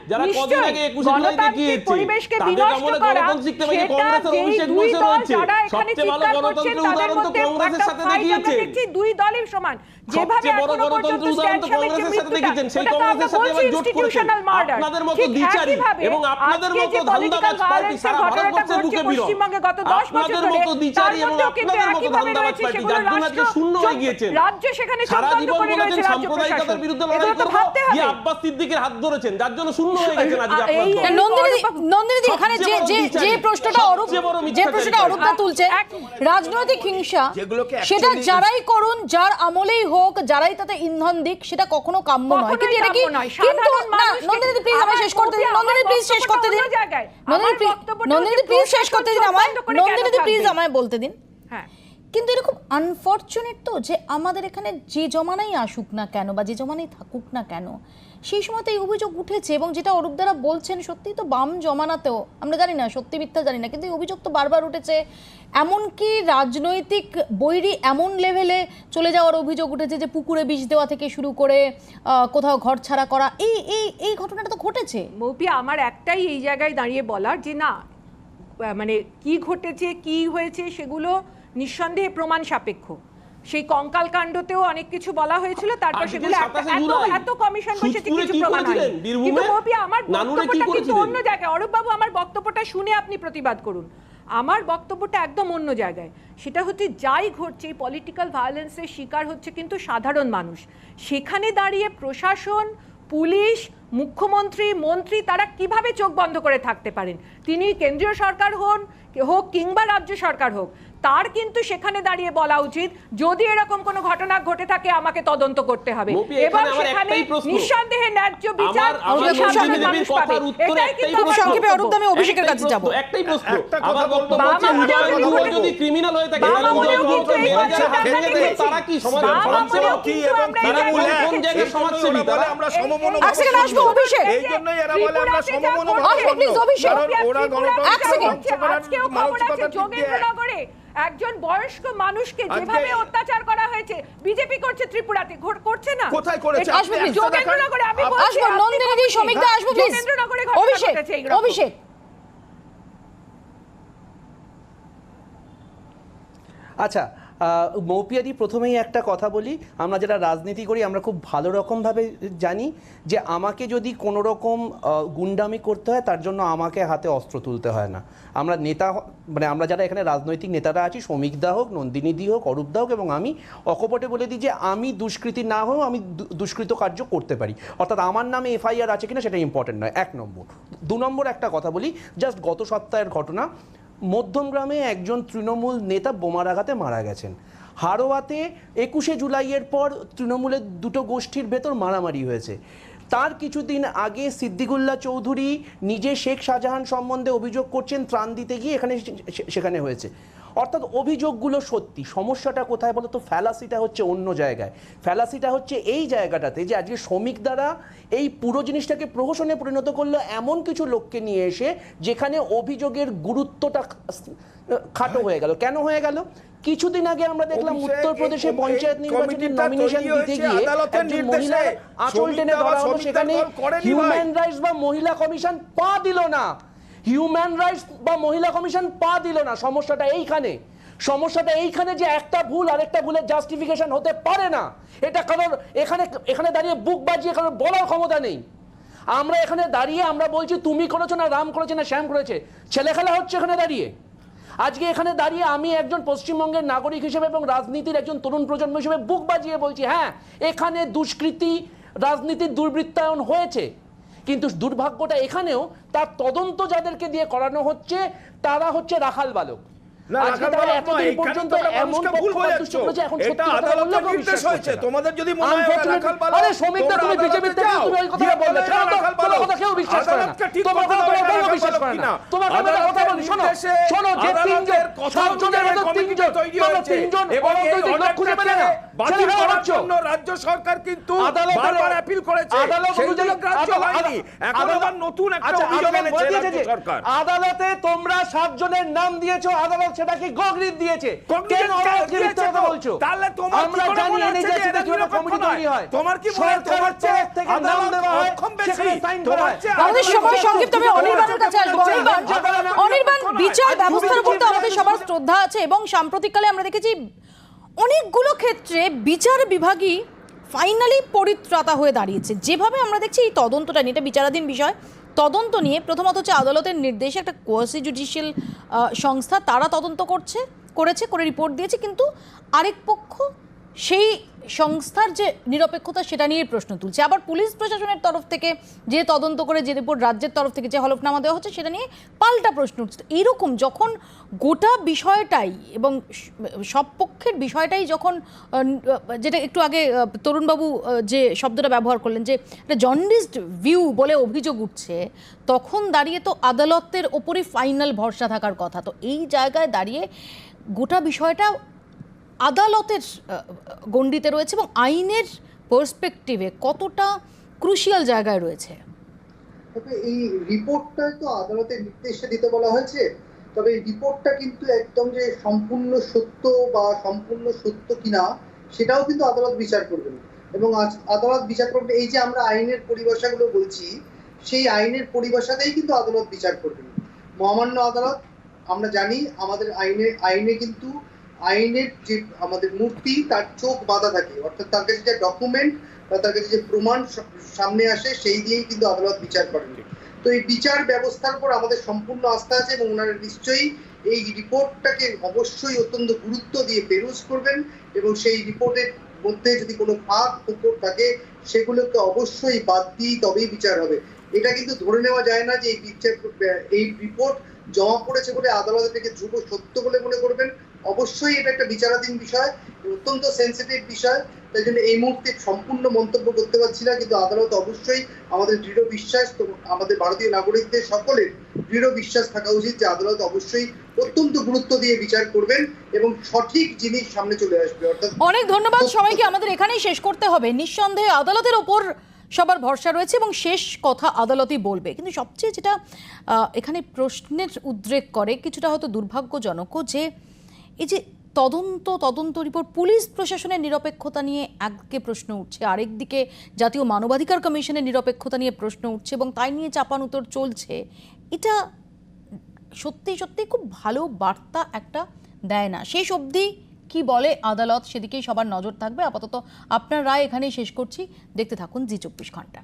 গণতান্ত্রিক পরিবেশকে বিনষ্ট করা, সেটা যেই দুই দল যারা এখানে চিৎকার করছেন তাদের মধ্যে একটা ফাইট আমরা দেখছি, দুই দলই সমান, যেভাবে এখনো পর্যন্ত স্ট্যান স্বামীর যে মৃত্যুটা, ওটা তো আমরা বলছি ইনস্টিটিউশনাল মার্ডার, ঠিক একইভাবে আজকে যে পলিটিক্যাল ভায়োলেন্সের ঘটনাটা ঘটছে পশ্চিমবঙ্গে গত 10 বছর ধরে, তার মধ্যেও কিন্তু একইভাবে রয়েছে সেগুলো রাজ্য সেখানে চোখ বন্ধ করে রয়েছে রাজ্য প্রশাসন, এগুলো তো ভাবতে হবে। আব্বাস সিদ্দিকের হাত ধরেছেন, যার জন্য শূন্য হয়ে গেছেন আজকে আপনারা। নন্দিনীদি, এখানে যে প্রশ্নটা অরূপদা তুলছে, রাজনৈতিক হিংসা, সেটা যারাই করুন, যার আমলেই হোক, যারাই তাতে ইন্ধন দিক, সেটা কখনো কাম্য নয়। কিন্তু এটা কি, কিন্তু নন্দিনীদি প্লিজ আমায় শেষ করতে দিন, নন্দিনীদি প্লিজ শেষ করতে দিন, নন্দিনীদি প্লিজ শেষ করতে দিন আমায়, নন্দিনীদি প্লিজ আমায় বলতে দিন। হ্যাঁ, কিন্তু এরকম আনফরচুনেট তো যে আমাদের এখানে যে জমানাই আসুক না কেন বা যে জমানাই থাকুক না কেন, সেই সময় তো এই অভিযোগ উঠেছে, এবং যেটা অরূপদারা বলছেন সত্যি তো বাম জমানাতেও, আমরা জানি না সত্যি মিথ্যা জানি না, কিন্তু এই অভিযোগ তো বারবার উঠেছে, এমনকি রাজনৈতিক বৈরী এমন লেভেলে চলে যাওয়ার অভিযোগ উঠেছে যে পুকুরে বিষ দেওয়া থেকে শুরু করে কোথাও ঘর ছাড়া করা, এই ঘটনাটা তো ঘটেছে। মৌপিয়া, আমার একটাই এই জায়গায় দাঁড়িয়ে বলার যে না, মানে কি ঘটেছে কি হয়েছে সেগুলো নিঃসন্দেহে প্রমাণ সাপেক্ষ, সেই কঙ্কাল কাণ্ডতেও অনেক কিছু বলা হয়েছিল, তারপর সেগুলো এত কমিশন বসেছে কিছু প্রমাণ হয়নি। কিন্তু মৌপিয়া, আমার বক্তব্যটা কিন্তু অন্য জায়গায়, অরূপবাবু আমার বক্তব্যটা শুনে আপনি প্রতিবাদ করুন, আমার বক্তব্যটা একদম অন্য জায়গায়, সেটা হচ্ছে যাই ঘটছে পলিটিক্যাল ভায়োলেন্সের শিকার হচ্ছে কিন্তু সাধারণ মানুষ, সেখানে দাঁড়িয়ে প্রশাসন, পুলিশ, মুখ্যমন্ত্রী, মন্ত্রী তারা কিভাবে চোখ বন্ধ করে থাকতে পারেন? তিনি কেন্দ্রীয় সরকার হোক কিংবা রাজ্য সরকার হোক, তার কিন্তু সেখানে দাঁড়িয়ে বলা উচিত যদি এরকম কোনো ঘটনা ঘটে থাকে আমাকে তদন্ত করতে হবে, এবং সেখানে নিঃসন্দেহে ন্যায্য বিচার সাধারণ মানুষ পাবে। এটাই কিন্তু সংক্ষেপে অরূপ, আমি অভিষেকের কাছে যাব। একটাই প্রশ্ন, আমার বক্তব্য হচ্ছে উদয়ন যদি ক্রিমিনাল হয়ে থাকে তারা কি সমাজসেবা কি, এবং তারা কোন জায়গায় সমাজসেবী? তারা আমরা সমমনোভাব, আসবো অভিষেক, এই জন্যই এরা বলে আমরা সমমনোভাব, আসবো প্লিজ অভিষেক, ওরা গণতন্ত্র আজকেও খবর আছে যোগেন্দ্রনগরে একজন বয়স্ক মানুষকে যেভাবে অত্যাচার করা হয়েছে বিজেপি করছে, ত্রিপুরাতে করছে না? কোথায় করেছে? আসবো প্লিজ, যোগেন্দ্রনগরে, আমি বলছি আসবো নন্দিনীদি, সমীকদা আসবো প্লিজ, যোগেন্দ্রনগরে অভিষেক। আচ্ছা, মৌপিয়াদি, প্রথমেই একটা কথা বলি, আমরা যারা রাজনীতি করি আমরা খুব ভালো রকমভাবে জানি যে আমাকে যদি কোনো রকম গুন্ডামি করতে হয় তার জন্য আমাকে হাতে অস্ত্র তুলতে হয় না। আমরা নেতা, মানে আমরা যারা এখানে রাজনৈতিক নেতারা আছি, শ্রমিকদা হোক, নন্দিনীদি হোক, অরূপদা হোক, এবং আমি অকপটে বলে দিই যে আমি দুষ্কৃতী না হয়েও আমি দুষ্কৃত কার্য করতে পারি। অর্থাৎ আমার নামে এফআইআর আছে কিনা সেটা ইম্পর্টেন্ট নয়, 1 নম্বর। 2 নম্বর একটা কথা বলি, জাস্ট গত সপ্তাহের ঘটনা, মধ্যমগ্রামে একজন তৃণমূল নেতা বোমার আঘাতে মারা গেছেন। হাড়োয়াতে 21শে জুলাইয়ের পর তৃণমূলের 2টো গোষ্ঠীর ভেতর মারামারি হয়েছে। তার কিছুদিন আগে সিদ্দিকুল্লাহ চৌধুরী নিজে শেখ শাহজাহান সম্বন্ধে অভিযোগ করছেন ত্রাণ দিতে গিয়ে সেখানে হয়েছে। অর্থাৎ অভিযোগগুলো সত্যি। সমস্যাটা কোথায় বলো তো? ফ্যালাসিটা হচ্ছে অন্য জায়গায়। ফ্যালাসিটা হচ্ছে এই জায়গাটাতে যে আজকে শ্রমিক দ্বারা এই পুরো জিনিসটাকে প্রহসনে পরিণত করলো এমন কিছু লোককে নিয়ে এসে, যেখানে অভিযোগের গুরুত্বটা খাটো হয়ে গেল। কেন হয়ে গেল? কিছুদিন আগে আমরা দেখলাম উত্তরপ্রদেশে পঞ্চায়েত নির্বাচনের নমিনেশন দিতে গিয়ে একজন মহিলা আঁচল টেনে ধরা হলো, সেখানে হিউম্যান রাইটস বা মহিলা কমিশন পা দিল না। হিউম্যান রাইটস বা মহিলা কমিশন পা দিল না। সমস্যাটা এইখানে যে একটা ভুল আরেকটা ভুলের জাস্টিফিকেশন হতে পারে না। এটা কারণ এখানে দাঁড়িয়ে বুক বাজিয়ে কারণ বলার ক্ষমতা নেই। আমরা এখানে দাঁড়িয়ে আমরা বলছি তুমি করেছো না, রাম করেছে না, শ্যাম করেছে, ছেলে খেলা হচ্ছে এখানে দাঁড়িয়ে। আজকে এখানে দাঁড়িয়ে আমি একজন পশ্চিমবঙ্গের নাগরিক হিসেবে এবং রাজনীতির একজন তরুণ প্রজন্ম হিসেবে বুক বাজিয়ে বলছি, হ্যাঁ এখানে দুষ্কৃতি, রাজনীতির দুর্বৃত্তায়ন হয়েছে, কিন্তু দুর্ভাগ্যটা এখানেও তার তদন্ত যাদেরকে দিয়ে করানো হচ্ছে তারা হচ্ছে রাখাল বালক। তোমাদের যদি মনে হয় রাখাল বালক, আরে শ্রমিকরা তুমি বিজেপি থেকে তুমি ওই কথা বললে, তোমার কথা কেউ বিশ্বাস করে না, তোমার কথা কেউ বিশ্বাস করে না, তোমার কথা বলি। শোনো যে তিনজন, সাতজনের মধ্যে তিনজন এবং এই অর্ডার খুঁজে পেলে না বাতিল করার জন্য রাজ্য সরকার কিন্তু বারবার আপিল করেছে, সেগুলো গ্রাহ্য হয়নি। এখন আবার নতুন একটা অভিযোগ এনেছে রাজ্য সরকার। আদালতে তোমরা 7 জনের নাম দিয়েছো, আদালত সেটাকে গগরিত দিয়েছে। কেন আদালতকে মিথ্যা কথা বলছো? তাহলে তোমার আমরা জানি এনে যে কিভাবে কমিটি তৈরি হয়, তোমার কি মনে হয় তোমার থেকে নাম দেওয়া হয়, সেখানে সাইন করা হয়। আমাদের সময় সংক্ষিপ্ত, আমি অনির্বাণের কাছে আসবো। অনির্বাণ, বিচার ব্যবস্থার উপর তো আমাদের সবার শ্রদ্ধা আছে এবং সাম্প্রতিককালে আমরা দেখেছি অনেকগুলো ক্ষেত্রে বিচার বিভাগই ফাইনালি পরিত্রাতা হয়ে দাঁড়িয়েছে। যেভাবে আমরা দেখছি এই তদন্তটা নিয়ে, এটা বিচারাধীন বিষয়, তদন্ত নিয়ে প্রথমত হচ্ছে আদালতের নির্দেশে একটা কোয়াসি জুডিশিয়াল সংস্থা তারা তদন্ত করে রিপোর্ট দিয়েছে, কিন্তু আরেক পক্ষ সেই সংস্থার যে নিরপেক্ষতা সেটা নিয়ে প্রশ্ন তুলছে। আবার পুলিশ প্রশাসনের তরফ থেকে যে তদন্ত করে যে রিপোর্ট, রাজ্যের তরফ থেকে যে হলফনামা দেওয়া হচ্ছে সেটা নিয়ে পাল্টা প্রশ্ন উঠছে। এইরকম যখন গোটা বিষয়টাই এবং সব পক্ষের বিষয়টাই যখন, যেটা একটু আগে তরুণবাবু যে শব্দটা ব্যবহার করলেন যে একটা জন্ডিসড ভিউ বলে অভিযোগ উঠছে, তখন দাঁড়িয়ে তো আদালতের ওপরই ফাইনাল ভরসা থাকার কথা। তো এই জায়গায় দাঁড়িয়ে গোটা বিষয়টা আদালতের গণ্ডিতে রয়েছে এবং আইনের পার্সপেক্টিভে কতটা ক্রুশিয়াল জায়গায় রয়েছে। তবে এই রিপোর্টটা তো আদালতের নির্দেশে দিতে বলা হয়েছে, তবে এই রিপোর্টটা কিন্তু একদম যে সম্পূর্ণ সত্য বা সম্পূর্ণ সত্য কিনা সেটাও কিন্তু আদালত বিচার করবেন। এবং আদালত বিচার করবেন, এই যে আমরা আইনের পরিভাষাগুলো বলছি সেই আইনের পরিভাষাতেই কিন্তু আদালত বিচার করবেন। মহামান্য আদালত, আমরা জানি আমাদের আইনে কিন্তু আইনের যে আমাদের মূর্তি তার চোখ বাঁধা থাকে, অর্থাৎ তার কাছে যে ডকুমেন্ট বা তার কাছে যে প্রমাণ সামনে আসে সেই দিয়েই কিন্তু আদালত বিচার করেন। তো এই বিচার ব্যবস্থার উপর আমাদের সম্পূর্ণ আস্থা আছে এবং ওনারা নিশ্চয়ই এই রিপোর্টটাকে অবশ্যই অত্যন্ত গুরুত্ব দিয়ে পেরুজ করবেন এবং সেই রিপোর্টের মধ্যে যদি কোনো ফাঁক ফোকর থাকে সেগুলোকে অবশ্যই বাদ দিয়ে তবেই বিচার হবে। এটা কিন্তু ধরে নেওয়া যায় না যে এই রিপোর্ট জমা পড়েছে বলে আদালত এটাকে ধ্রুব সত্য বলে মনে করবেন। অবশ্যই এটা একটা বিচারাধীন বিষয়, অত্যন্ত সেন্সিটিভ বিষয়, তাই জন্য এই মুহূর্তে সম্পূর্ণ মন্তব্য করতে পারছি না। কিন্তু আদালত অবশ্যই আমাদের দৃঢ় বিশ্বাস, আমাদের ভারতীয় নাগরিকদের সকলের দৃঢ় বিশ্বাস থাকা উচিত যে আদালত অবশ্যই অত্যন্ত গুরুত্ব দিয়ে বিচার করবেন এবং সঠিক জিনিস সামনে চলে আসবে। অর্থাৎ অনেক ধন্যবাদ সবাইকে, আমাদের এখানেই শেষ করতে হবে। নিঃসন্দেহে আদালতের ওপর সবার ভরসা রয়েছে এবং শেষ কথা আদালতই বলবে। কিন্তু সবচেয়ে যেটা এখানে প্রশ্নের উদ্রেক করে, কিছুটা হয়তো দুর্ভাগ্যজনকও, যে এই যে তদন্ত রিপোর্ট, পুলিশ প্রশাসনের নিরপেক্ষতা নিয়ে একদিকে প্রশ্ন উঠছে, আরেকদিকে জাতীয় মানবাধিকার কমিশনের নিরপেক্ষতা নিয়ে প্রশ্ন উঠছে এবং তাই নিয়ে চাপানুতর চলছে। এটা সত্যি খুব ভালো বার্তা একটা দেয় না। শেষ অবধি কি বলে আদালত সেদিকেই সবার নজর থাকবে। আপাতত আপনার রায় এখানেই শেষ করছি। দেখতে থাকুন জি 24 ঘন্টা।